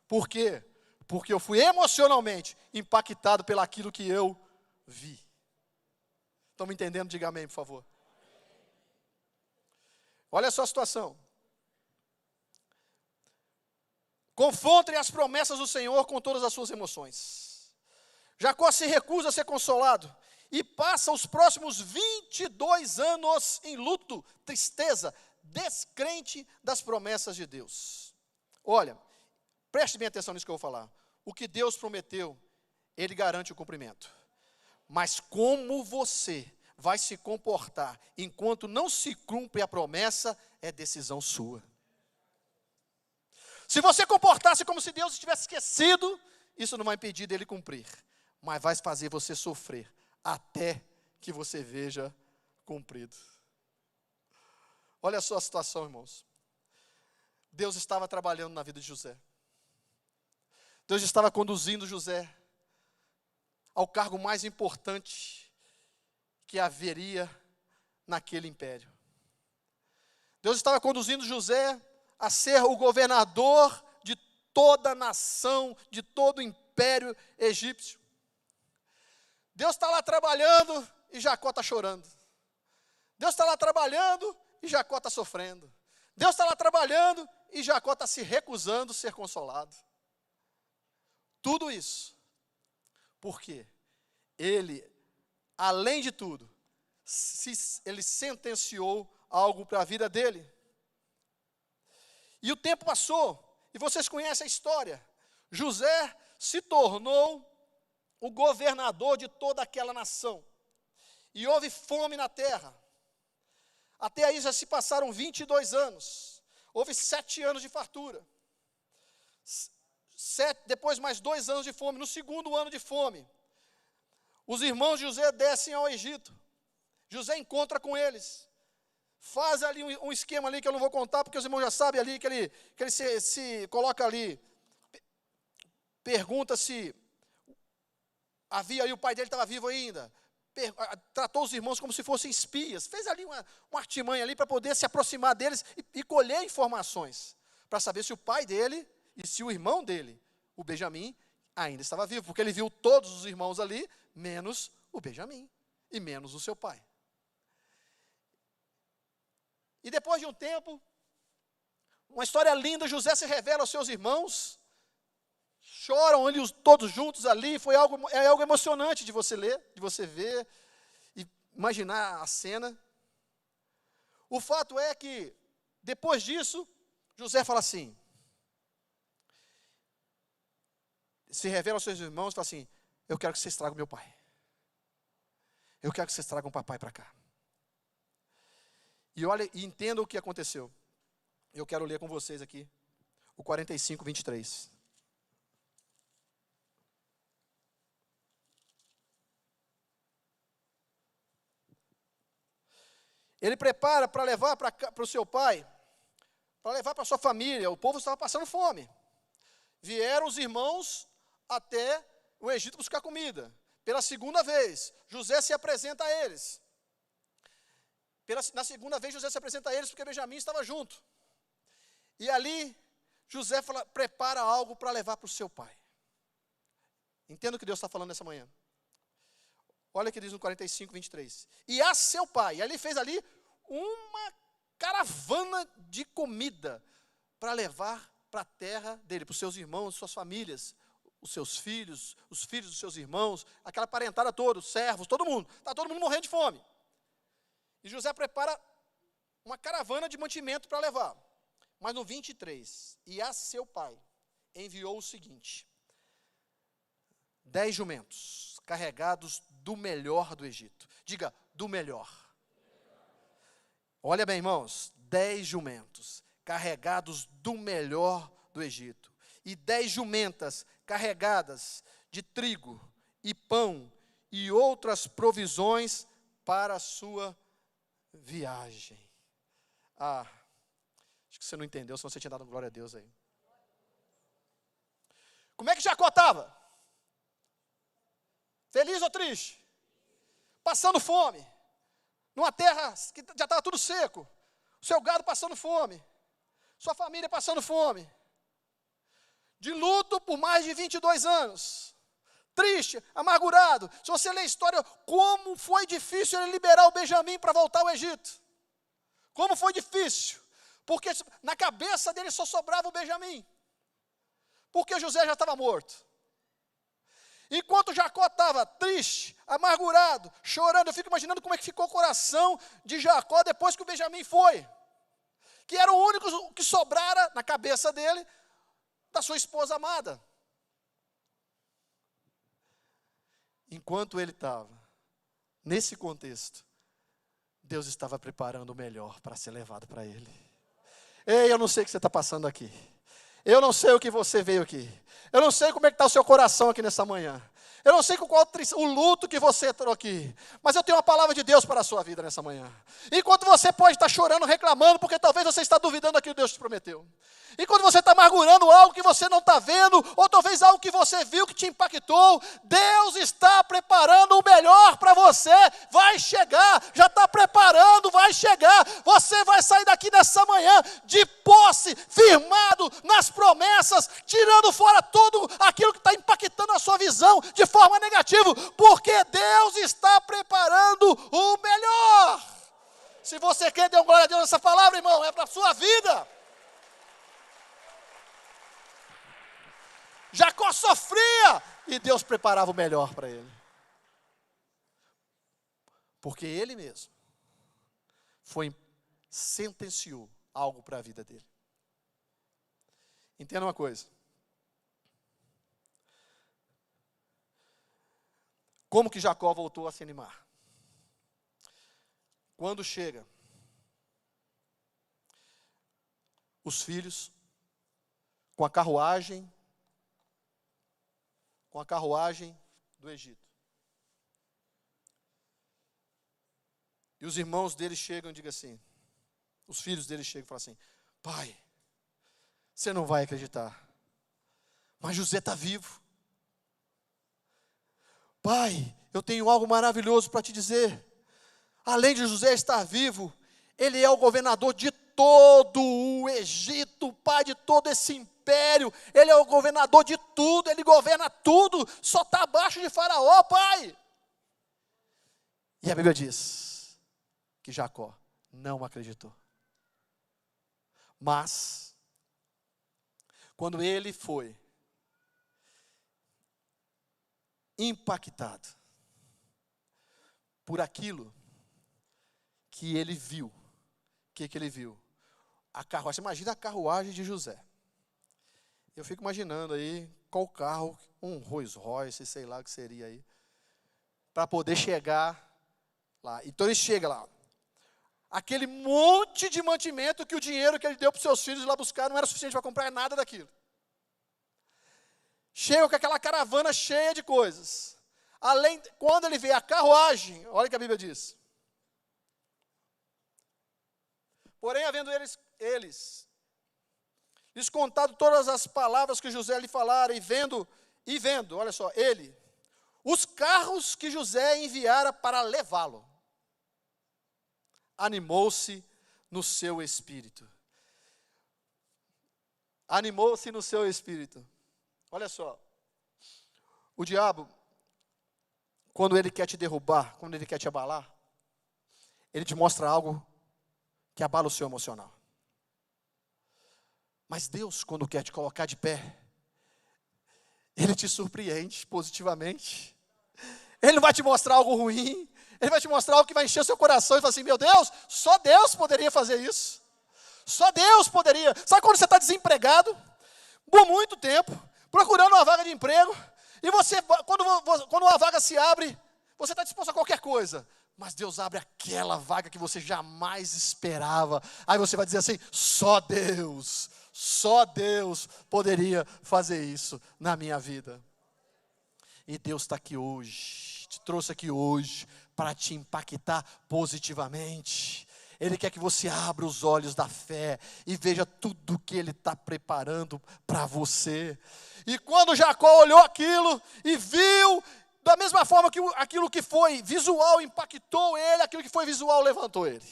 Por quê? Porque eu fui emocionalmente impactado pelaquilo que eu vi. Estão me entendendo? Diga amém, por favor. Olha só a situação. Confronte as promessas do Senhor com todas as suas emoções. Jacó se recusa a ser consolado e passa os próximos 22 anos em luto, tristeza, descrente das promessas de Deus. Olha, preste bem atenção nisso que eu vou falar. O que Deus prometeu, Ele garante o cumprimento. Mas como você vai se comportar enquanto não se cumpre a promessa, é decisão sua. Se você comportar-se como se Deus tivesse esquecido, isso não vai impedir dele cumprir, mas vai fazer você sofrer até que você veja cumprido. Olha só a situação, irmãos. Deus estava trabalhando na vida de José. Deus estava conduzindo José ao cargo mais importante que haveria naquele império. Deus estava conduzindo José a ser o governador de toda a nação, de todo o império egípcio. Deus está lá trabalhando e Jacó está chorando. Deus está lá trabalhando e Jacó está sofrendo. Deus está lá trabalhando e Jacó está se recusando a ser consolado. Tudo isso, porque ele, além de tudo, ele sentenciou algo para a vida dele. E o tempo passou, e vocês conhecem a história. José se tornou o governador de toda aquela nação. E houve fome na terra. Até aí já se passaram 22 anos. Houve 7 anos de fartura. Depois mais 2 anos de fome. No segundo ano de fome, os irmãos de José descem ao Egito. José encontra com eles. Faz ali um esquema ali que eu não vou contar, porque os irmãos já sabem ali, que ele se coloca ali. Pergunta se havia aí, o pai dele estava vivo ainda. Tratou os irmãos como se fossem espias. Fez ali uma artimanha ali para poder se aproximar deles e colher informações. Para saber se o pai dele e se o irmão dele, o Benjamim, ainda estava vivo. Porque ele viu todos os irmãos ali, menos o Benjamim e menos o seu pai. E depois de um tempo, uma história linda, José se revela aos seus irmãos, choram ali todos juntos ali, é algo emocionante de você ler, de você ver, e imaginar a cena. O fato é que, depois disso, José fala assim, se revela aos seus irmãos e fala assim, eu quero que vocês tragam meu pai. Eu quero que vocês tragam o papai para cá. E olha, e entenda o que aconteceu. Eu quero ler com vocês aqui, o 45, 23. Ele prepara para levar para o seu pai, para levar para a sua família. O povo estava passando fome. Vieram os irmãos até o Egito buscar comida. Pela segunda vez, José se apresenta a eles. Na segunda vez, José se apresenta a eles porque Benjamim estava junto. E ali, José prepara algo para levar para o seu pai. Entenda o que Deus está falando nessa manhã. Olha o que diz no 45, 23. E a seu pai. Aí ele fez ali uma caravana de comida para levar para a terra dele, para os seus irmãos, suas famílias, os seus filhos, os filhos dos seus irmãos, aquela parentada toda, os servos, todo mundo. Está todo mundo morrendo de fome. E José prepara uma caravana de mantimento para levar. Mas no 23, e a seu pai enviou o seguinte: 10 jumentos carregados do melhor do Egito. Diga, do melhor. Olha bem, irmãos, 10 jumentos carregados do melhor do Egito. E 10 jumentas carregadas de trigo e pão e outras provisões para a sua viagem. Acho que você não entendeu, senão você tinha dado glória a Deus aí. Como é que Jacó estava? Feliz ou triste? Passando fome. numa terra que já estava tudo seco, o seu gado passando fome, sua família passando fome, de luto por mais de 22 anos, triste, amargurado. Se você ler a história, como foi difícil ele liberar o Benjamim para voltar ao Egito. Como foi difícil, porque na cabeça dele só sobrava o Benjamim, porque José já estava morto. Enquanto Jacó estava triste, amargurado, chorando, eu fico imaginando como é que ficou o coração de Jacó depois que o Benjamim foi, que era o único que sobrara na cabeça dele, da sua esposa amada. Enquanto ele estava nesse contexto, Deus estava preparando o melhor para ser levado para ele. Ei, eu não sei o que você está passando aqui. Eu não sei o que você veio aqui. Eu não sei como é que está o seu coração aqui nessa manhã. Eu não sei qual o luto que você entrou aqui. Mas eu tenho uma palavra de Deus para a sua vida nessa manhã. Enquanto você pode estar chorando, reclamando, porque talvez você está duvidando daquilo que Deus te prometeu. Enquanto você está amargurando algo que você não está vendo, ou talvez algo que você viu que te impactou, Deus está preparando o melhor para você. Vai chegar, já está preparando, vai chegar. Você vai sair daqui nessa manhã de posse, firmado nas promessas, tirando fora tudo aquilo que está impactando a sua visão de forma negativa, porque Deus está preparando o melhor. Se você quer, dê uma glória a Deus nessa palavra, irmão, é para a sua vida. Jacó sofria e Deus preparava o melhor para ele. Porque ele mesmo sentenciou algo para a vida dele. Entenda uma coisa. Como que Jacó voltou a se animar? Quando chega os filhos com a carruagem do Egito. E os irmãos dele chegam e dizem assim, os filhos dele chegam e falam assim, pai, você não vai acreditar, mas José está vivo. Pai, eu tenho algo maravilhoso para te dizer. Além de José estar vivo, ele é o governador de todo o Egito, pai de todo esse império. Ele é o governador de tudo, ele governa tudo, só está abaixo de Faraó, pai. E a Bíblia diz que Jacó não acreditou. Mas, quando ele foi impactado por aquilo que ele viu, o que ele viu? A carruagem, imagina a carruagem de José. Eu fico imaginando aí qual carro, um Rolls Royce, sei lá o que seria aí, para poder chegar lá. Então ele chega lá. Aquele monte de mantimento que o dinheiro que ele deu para os seus filhos lá buscar não era suficiente para comprar nada daquilo. Chega com aquela caravana cheia de coisas. Além, quando ele vê a carruagem, olha o que a Bíblia diz. Porém, havendo eles lhes contado todas as palavras que José lhe falara, e vendo, olha só, os carros que José enviara para levá-lo, animou-se no seu espírito. Animou-se no seu espírito. Olha só, o diabo, quando ele quer te derrubar, quando ele quer te abalar, ele te mostra algo que abala o seu emocional. Mas Deus, quando quer te colocar de pé, Ele te surpreende positivamente. Ele não vai te mostrar algo ruim, Ele vai te mostrar algo que vai encher o seu coração e falar assim, meu Deus, só Deus poderia fazer isso. Só Deus poderia. Sabe quando você está desempregado, por muito tempo, procurando uma vaga de emprego, e você, quando uma vaga se abre, você está disposto a qualquer coisa, mas Deus abre aquela vaga que você jamais esperava, aí você vai dizer assim, só Deus poderia fazer isso na minha vida. E Deus está aqui hoje, te trouxe aqui hoje, para te impactar positivamente. Ele quer que você abra os olhos da fé e veja tudo que Ele está preparando para você. E quando Jacó olhou aquilo e viu Da mesma forma que aquilo que foi visual impactou ele, aquilo que foi visual levantou ele.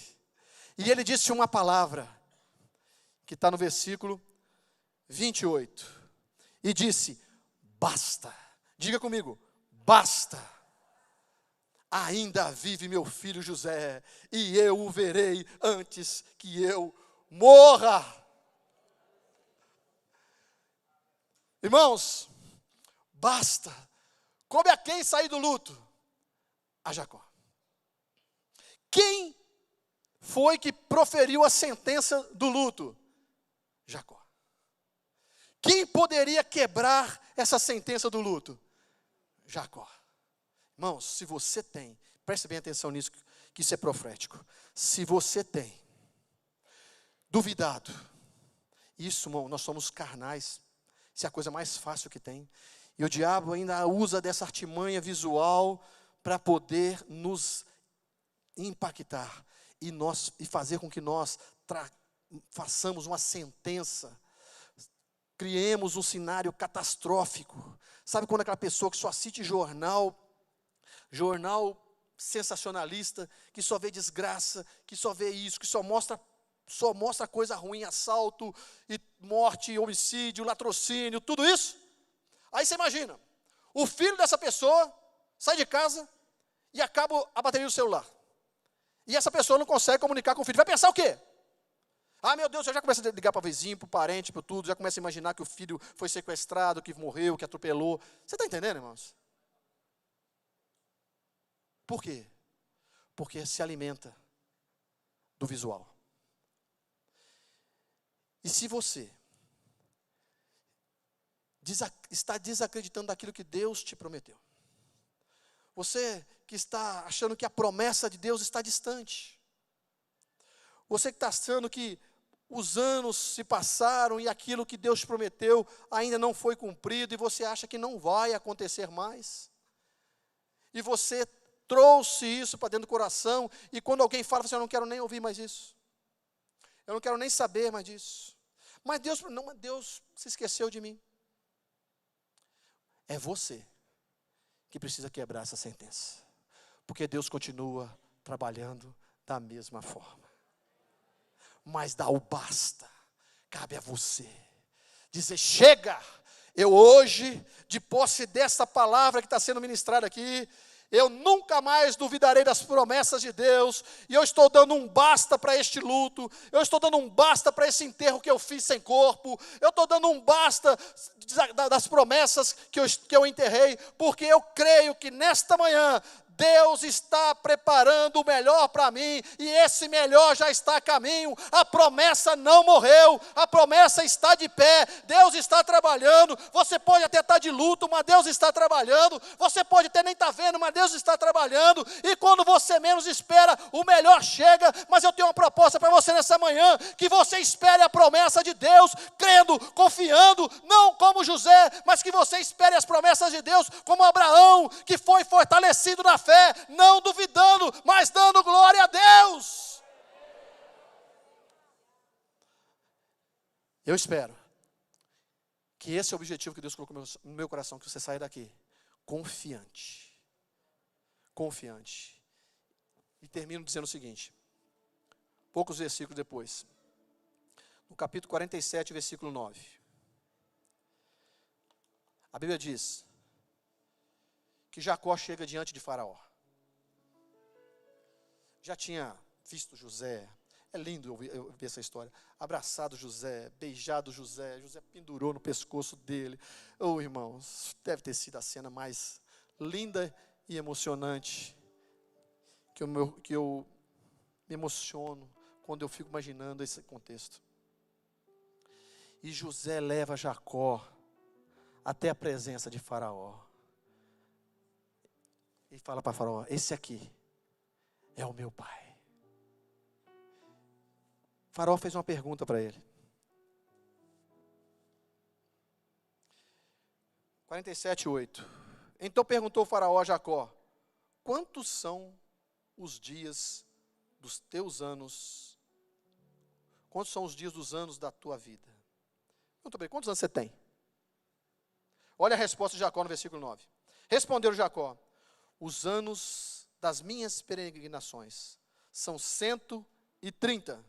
E ele disse uma palavra, que está no versículo 28. E disse, basta. Diga comigo, basta. Ainda vive meu filho José, e eu o verei antes que eu morra. Irmãos, basta. Coube a quem sair do luto? A Jacó. Quem foi que proferiu a sentença do luto? Jacó. Quem poderia quebrar essa sentença do luto? Jacó. Irmãos, se você tem, preste bem atenção nisso, que isso é profético. Se você tem duvidado, isso, irmão, nós somos carnais, isso é a coisa mais fácil que tem. E o diabo ainda usa dessa artimanha visual para poder nos impactar e fazer com que nós façamos uma sentença, criemos um cenário catastrófico. Sabe quando aquela pessoa que só assiste jornal sensacionalista, que só vê desgraça, que só vê isso, que só mostra coisa ruim, assalto, e morte, homicídio, latrocínio, tudo isso? Aí você imagina, o filho dessa pessoa sai de casa e acaba a bateria do celular. E essa pessoa não consegue comunicar com o filho. Vai pensar o quê? Ah, meu Deus, já começa a ligar para o vizinho, para o parente, para tudo, já começa a imaginar que o filho foi sequestrado, que morreu, que atropelou. Você está entendendo, irmãos? Por quê? Porque se alimenta do visual. E se você está desacreditando daquilo que Deus te prometeu, você que está achando que a promessa de Deus está distante, você que está achando que os anos se passaram e aquilo que Deus te prometeu ainda não foi cumprido, e você acha que não vai acontecer mais, e você trouxe isso para dentro do coração, e quando alguém fala, você, eu não quero nem ouvir mais isso, eu não quero nem saber mais disso, mas Deus se esqueceu de mim. É você que precisa quebrar essa sentença, porque Deus continua trabalhando da mesma forma. Mas dá o basta, cabe a você dizer, chega, eu hoje, de posse dessa palavra que está sendo ministrada aqui, eu nunca mais duvidarei das promessas de Deus, e eu estou dando um basta para este luto, eu estou dando um basta para esse enterro que eu fiz sem corpo, eu estou dando um basta das promessas que eu enterrei, porque eu creio que nesta manhã, Deus está preparando o melhor para mim, e esse melhor já está a caminho. A promessa não morreu, a promessa está de pé, Deus está trabalhando. Você pode até estar de luto, mas Deus está trabalhando. Você pode até nem estar vendo, mas Deus está trabalhando. E quando você menos espera, o melhor chega. Mas eu tenho uma proposta para você nessa manhã, que você espere a promessa de Deus, crendo, confiando, não como José, mas que você espere as promessas de Deus, como Abraão, que foi fortalecido na fé, não duvidando, mas dando glória a Deus. Eu espero que esse é o objetivo que Deus colocou no meu coração, que você saia daqui confiante. Confiante. E termino dizendo o seguinte, poucos versículos depois, no capítulo 47, versículo 9. A Bíblia diz que Jacó chega diante de Faraó. Já tinha visto José, é lindo eu ver essa história, abraçado José, beijado José, José pendurou no pescoço dele. Oh, irmãos, deve ter sido a cena mais linda e emocionante, que eu me emociono quando eu fico imaginando esse contexto. E José leva Jacó até a presença de Faraó. E fala para Faraó, esse aqui é o meu pai. Faraó fez uma pergunta para ele. 47:8. Então perguntou Faraó a Jacó, quantos são os dias dos teus anos? Quantos são os dias dos anos da tua vida? Pergunta para ele, quantos anos você tem? Olha a resposta de Jacó no versículo 9. Respondeu Jacó, os anos das minhas peregrinações são 130,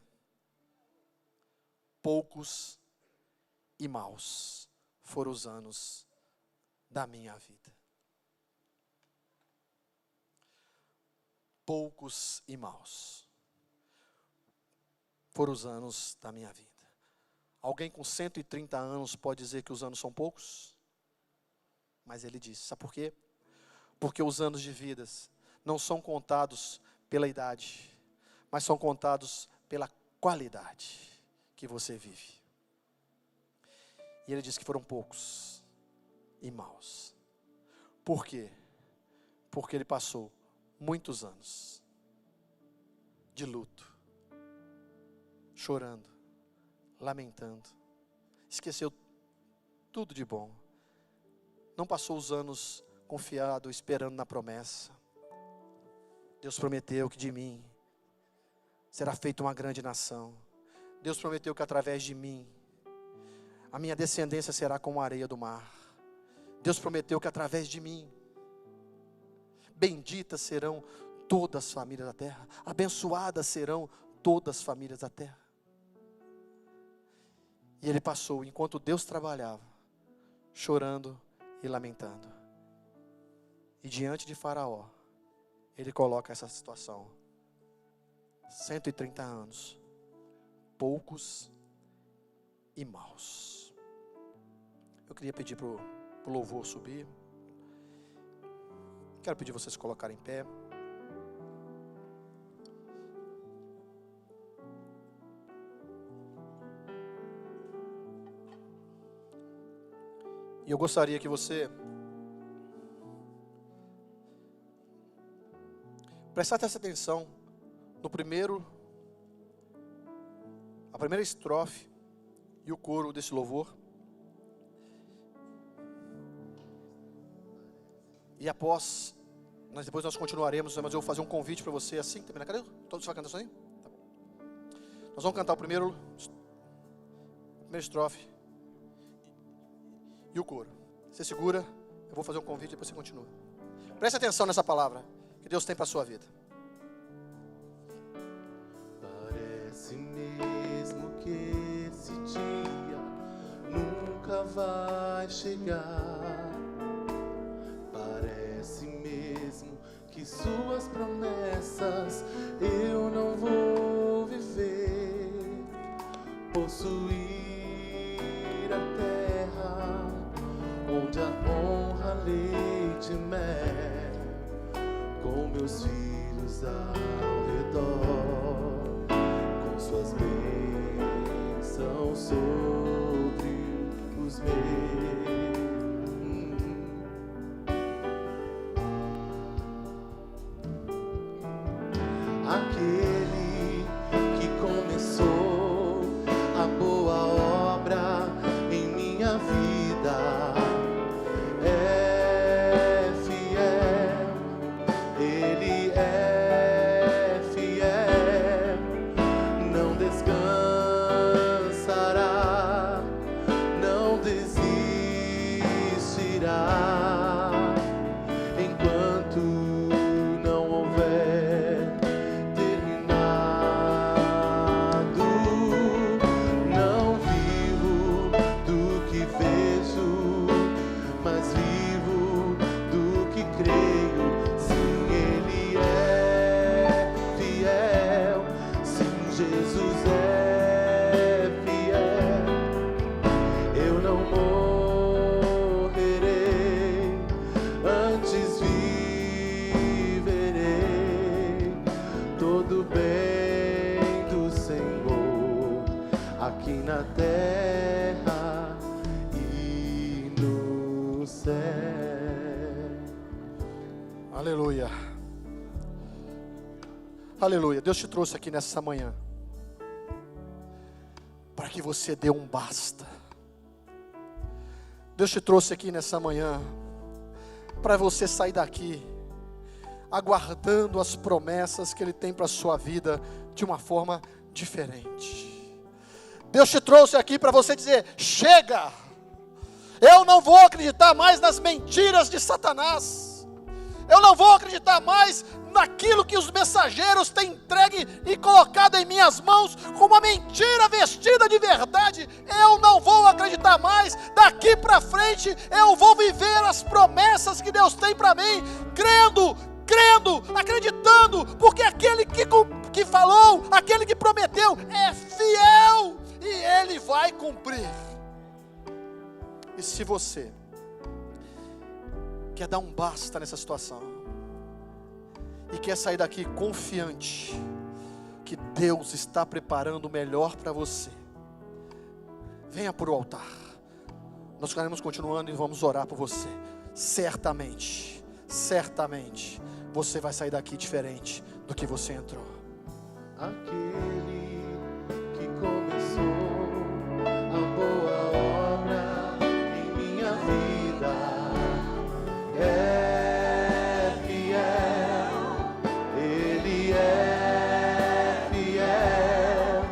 poucos e maus foram os anos da minha vida. Poucos e maus foram os anos da minha vida. Alguém com 130 anos pode dizer que os anos são poucos? Mas ele disse, sabe por quê? Porque os anos de vidas não são contados pela idade, mas são contados pela qualidade que você vive. E ele disse que foram poucos e maus. Por quê? Porque ele passou muitos anos de luto, chorando, lamentando, esqueceu tudo de bom, não passou os anos confiado, esperando na promessa. Deus prometeu que de mim será feita uma grande nação. Deus prometeu que através de mim a minha descendência será como a areia do mar. Deus prometeu que através de mim benditas serão todas as famílias da terra, abençoadas serão todas as famílias da terra. E ele passou, enquanto Deus trabalhava, chorando e lamentando. E diante de Faraó, ele coloca essa situação. 130 anos, poucos e maus. Eu queria pedir para o louvor subir. Quero pedir vocês se colocarem em pé. E eu gostaria que você prestasse atenção no a primeira estrofe e o coro desse louvor. E após, depois nós continuaremos, mas eu vou fazer um convite para você assim que terminar. Cadê? Todos vão cantar isso aí? Tá bom. Nós vamos cantar a primeira estrofe e o coro. Você segura, eu vou fazer um convite e depois você continua. Preste atenção nessa palavra que Deus tem para a sua vida. Parece mesmo que esse dia nunca vai chegar. Parece mesmo que suas promessas eu não vou viver. Possuir a terra onde a honra, leite e mel, com meus filhos ao redor, com suas bênçãos sobre os meus. Aquele que começou a boa obra em minha vida é fiel, Ele é fiel, não descansará, não desistirá, enquanto não houver terminado. Não vivo do que vejo, mas vivo do que creio. Sim, Ele é fiel, sim, Jesus é fiel. Eu não morrerei, antes viverei todo bem do Senhor, aqui na terra e no céu. Aleluia. Aleluia. Deus te trouxe aqui nessa manhã para que você dê um basta. Deus te trouxe aqui nessa manhã para você sair daqui aguardando as promessas que Ele tem para a sua vida de uma forma diferente. Deus te trouxe aqui para você dizer: chega, eu não vou acreditar mais nas mentiras de Satanás, Eu não vou acreditar mais naquilo que os mensageiros têm entregue e colocado em minhas mãos como uma mentira vestida de verdade. Eu não vou acreditar mais. Daqui para frente eu vou viver as promessas que Deus tem para mim, crendo, acreditando, porque aquele que falou, aquele que prometeu é fiel e Ele vai cumprir. E se você quer dar um basta nessa situação e quer sair daqui confiante que Deus está preparando o melhor para você, venha para o altar. Nós estaremos continuando e vamos orar por você. Certamente você vai sair daqui diferente do que você entrou. Aquele que começou a boa obra em minha vida é fiel, Ele é fiel,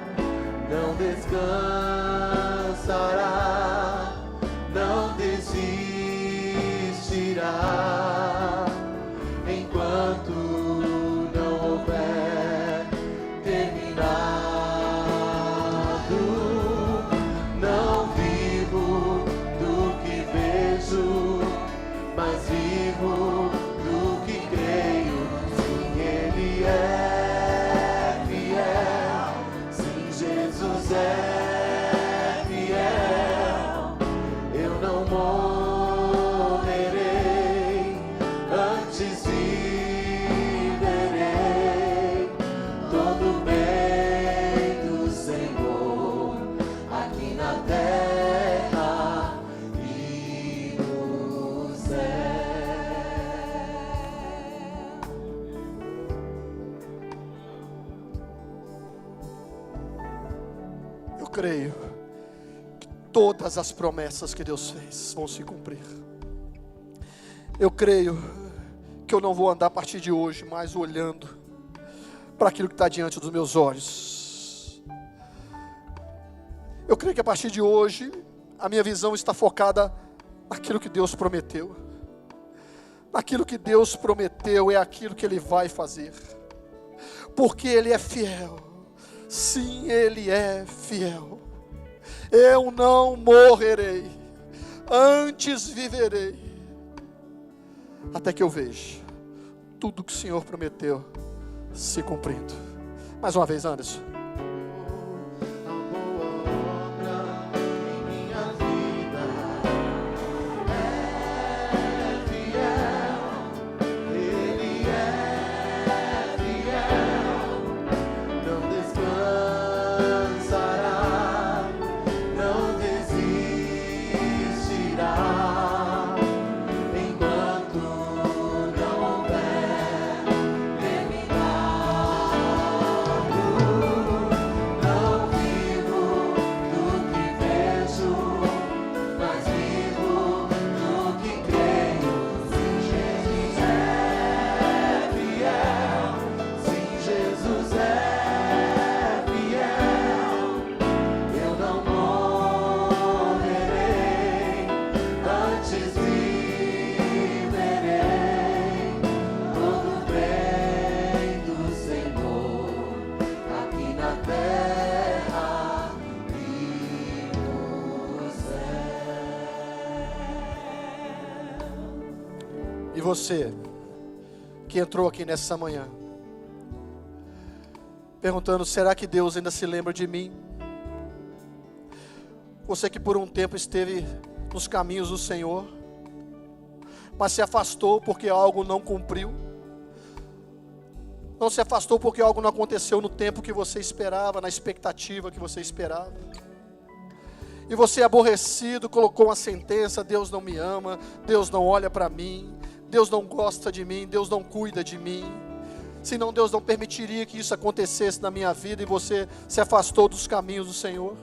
não descansará, não desistirá, enquanto não houver terminado. Não vivo do que vejo, mas vivo do que creio. Sim, Ele é fiel, sim, Jesus é fiel. Eu não morrerei, antes viverei todo o bem do Senhor aqui na terra e no céu. Eu creio que todas as promessas que Deus fez vão se cumprir. Eu creio que eu não vou andar a partir de hoje mais olhando para aquilo que está diante dos meus olhos. Eu creio que a partir de hoje a minha visão está focada naquilo que Deus prometeu. Naquilo que Deus prometeu é aquilo que Ele vai fazer, porque Ele é fiel. Sim, Ele é fiel. Eu não morrerei, antes viverei, até que eu veja tudo que o Senhor prometeu se cumprindo. Mais uma vez, Anderson. A boa obra em minha vida é fiel, Ele é fiel, não descansará, não desistirá, enquanto não houver terminado. Não vivo do que vejo, mas vivo do que creio. Sim, Jesus é fiel, sim, Jesus é fiel. Eu não morrerei, antes viverei todo o bem do Senhor aqui na terra e no céu. E você que entrou aqui nessa manhã perguntando: será que Deus ainda se lembra de mim? Você que por um tempo esteve nos caminhos do Senhor, mas se afastou porque algo não cumpriu. Não se afastou porque algo não aconteceu no tempo que você esperava, na expectativa que você esperava. E você, aborrecido, colocou uma sentença: Deus não me ama, Deus não olha para mim, Deus não gosta de mim, Deus não cuida de mim. Senão Deus não permitiria que isso acontecesse na minha vida, e você se afastou dos caminhos do Senhor.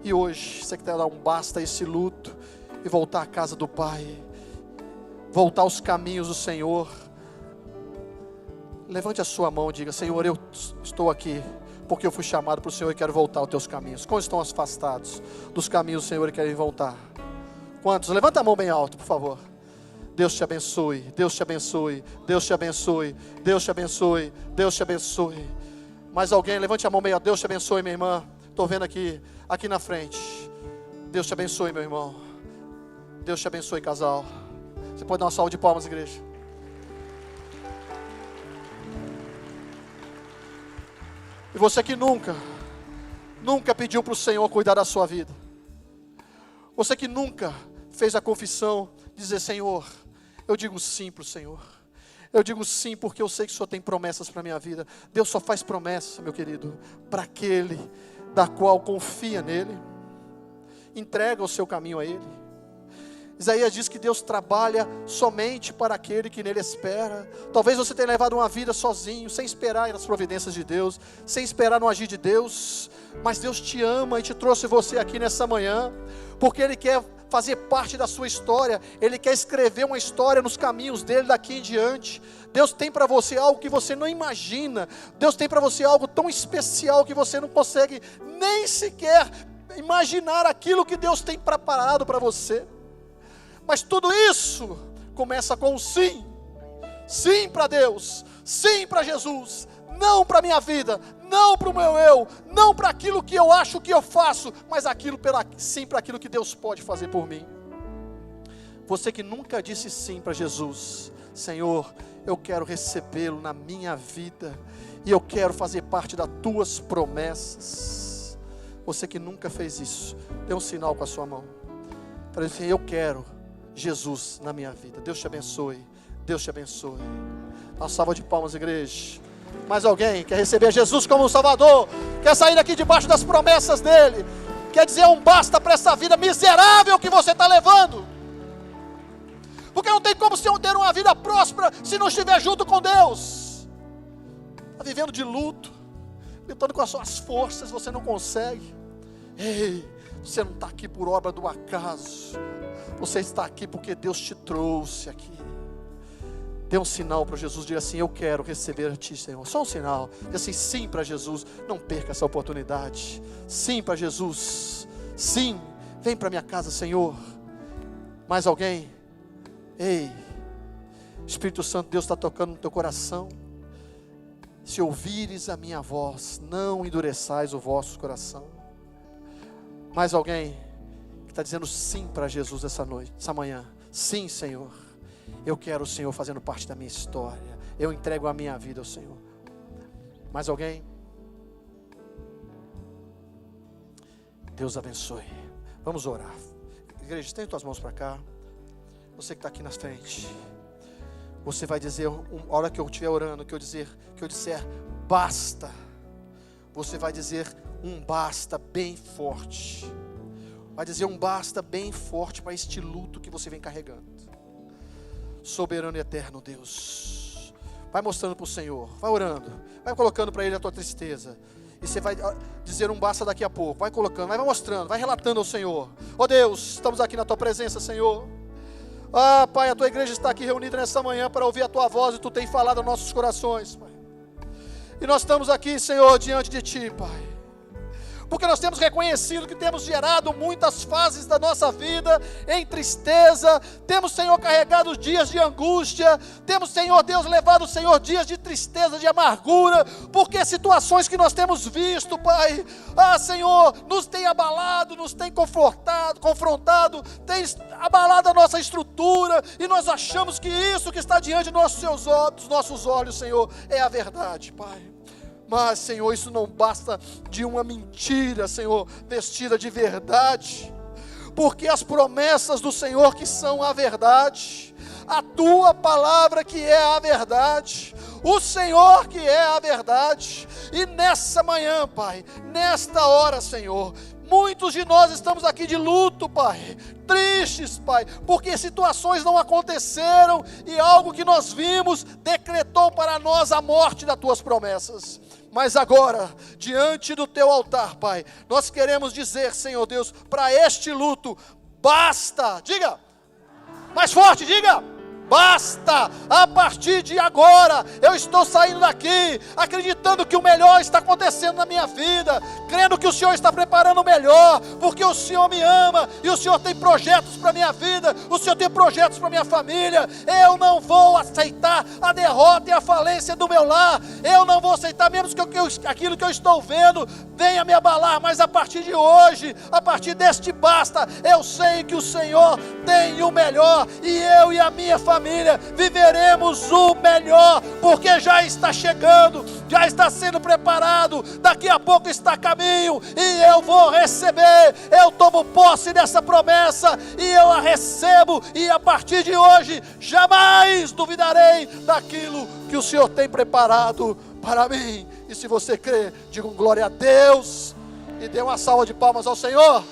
E hoje você quer dar um basta a esse luto e voltar à casa do Pai, voltar aos caminhos do Senhor. Levante a sua mão e diga: Senhor, eu estou aqui porque eu fui chamado para o Senhor e quero voltar aos teus caminhos. Quantos estão afastados dos caminhos do Senhor e querem voltar? Quantos? Levanta a mão bem alto, por favor. Deus te abençoe, Deus te abençoe, Deus te abençoe, Deus te abençoe, Deus te abençoe. Mais alguém, levante a mão meio, Deus te abençoe, minha irmã. Estou vendo aqui na frente. Deus te abençoe, meu irmão. Deus te abençoe, casal. Você pode dar uma salva de palmas, igreja. E você que nunca pediu para o Senhor cuidar da sua vida. Você que nunca fez a confissão, dizer: Senhor, eu digo sim para o Senhor. Eu digo sim porque eu sei que o Senhor tem promessas para a minha vida. Deus só faz promessa, meu querido, para aquele da qual confia nele. Entrega o seu caminho a Ele. Isaías diz que Deus trabalha somente para aquele que nele espera. Talvez você tenha levado uma vida sozinho, sem esperar nas providências de Deus, sem esperar no agir de Deus, mas Deus te ama e te trouxe você aqui nessa manhã, porque Ele quer fazer parte da sua história. Ele quer escrever uma história nos caminhos dele daqui em diante. Deus tem para você algo que você não imagina. Deus tem para você algo tão especial que você não consegue nem sequer imaginar aquilo que Deus tem preparado para você. Mas tudo isso começa com um sim. Sim para Deus, sim para Jesus, não para a minha vida, não para o meu eu, não para aquilo que eu acho que eu faço, mas sim para aquilo que Deus pode fazer por mim. Você que nunca disse sim para Jesus: Senhor, eu quero recebê-lo na minha vida, e eu quero fazer parte das tuas promessas. Você que nunca fez isso, dê um sinal com a sua mão, para dizer: eu quero Jesus na minha vida. Deus te abençoe, Deus te abençoe. Uma salva de palmas, igreja. Mais alguém quer receber Jesus como Salvador, quer sair daqui debaixo das promessas dEle, quer dizer um basta para essa vida miserável que você está levando? Porque não tem como você ter uma vida próspera se não estiver junto com Deus. Está vivendo de luto, lutando com as suas forças, você não consegue. Ei, você não está aqui por obra do acaso, você está aqui porque Deus te trouxe aqui. Dê um sinal para Jesus, diga assim: eu quero receber a Ti, Senhor. Só um sinal, diga assim: sim para Jesus. Não perca essa oportunidade. Sim para Jesus, sim, vem para minha casa, Senhor. Mais alguém? Ei, Espírito Santo, Deus está tocando no teu coração. Se ouvires a minha voz, não endureçais o vosso coração. Mais alguém que está dizendo sim para Jesus essa noite, essa manhã? Sim, Senhor, eu quero o Senhor fazendo parte da minha história. Eu entrego a minha vida ao Senhor. Mais alguém? Deus abençoe. Vamos orar. Igreja, estende tuas mãos para cá. Você que está aqui na frente, você vai dizer, a hora que eu estiver orando, que eu disser basta, você vai dizer um basta bem forte. Vai dizer um basta bem forte para este luto que você vem carregando. Soberano e eterno Deus, vai mostrando para o Senhor, vai orando, vai colocando para Ele a tua tristeza, e você vai dizer um basta daqui a pouco, vai colocando, vai mostrando, vai relatando ao Senhor. Ó Deus, estamos aqui na tua presença, Senhor. Ah, Pai, a tua igreja está aqui reunida nessa manhã para ouvir a tua voz, e tu tem falado aos nossos corações, Pai. E nós estamos aqui, Senhor, diante de Ti, Pai, porque nós temos reconhecido que temos gerado muitas fases da nossa vida em tristeza, temos, Senhor, carregado dias de angústia, temos, Senhor Deus, levado, Senhor, dias de tristeza, de amargura, porque situações que nós temos visto, Pai, Senhor, nos tem abalado, nos tem confrontado, tem abalado a nossa estrutura, e nós achamos que isso que está diante dos nossos olhos, Senhor, é a verdade, Pai. Mas, Senhor, isso não basta de uma mentira, Senhor, vestida de verdade, porque as promessas do Senhor que são a verdade, a Tua palavra que é a verdade, o Senhor que é a verdade, e nessa manhã, Pai, nesta hora, Senhor, muitos de nós estamos aqui de luto, Pai, tristes, Pai, porque situações não aconteceram, e algo que nós vimos decretou para nós a morte das Tuas promessas. Mas agora, diante do Teu altar, Pai, nós queremos dizer, Senhor Deus, para este luto, basta, diga, mais forte, diga, Basta, a partir de agora, eu estou saindo daqui, acreditando que o melhor está acontecendo na minha vida, crendo que o Senhor está preparando o melhor, porque o Senhor me ama, e o Senhor tem projetos para a minha vida, o Senhor tem projetos para a minha família. Eu não vou aceitar a derrota e a falência do meu lar, eu não vou aceitar, mesmo que aquilo que eu estou vendo venha me abalar, mas a partir de hoje, a partir deste basta, eu sei que o Senhor tem o melhor, e eu e a minha família viveremos o melhor, porque já está chegando, já está sendo preparado, daqui a pouco está a caminho, e eu vou receber, eu tomo posse dessa promessa, e eu a recebo, e a partir de hoje, jamais duvidarei daquilo que o Senhor tem preparado para mim. E se você crê, diga glória a Deus, e dê uma salva de palmas ao Senhor.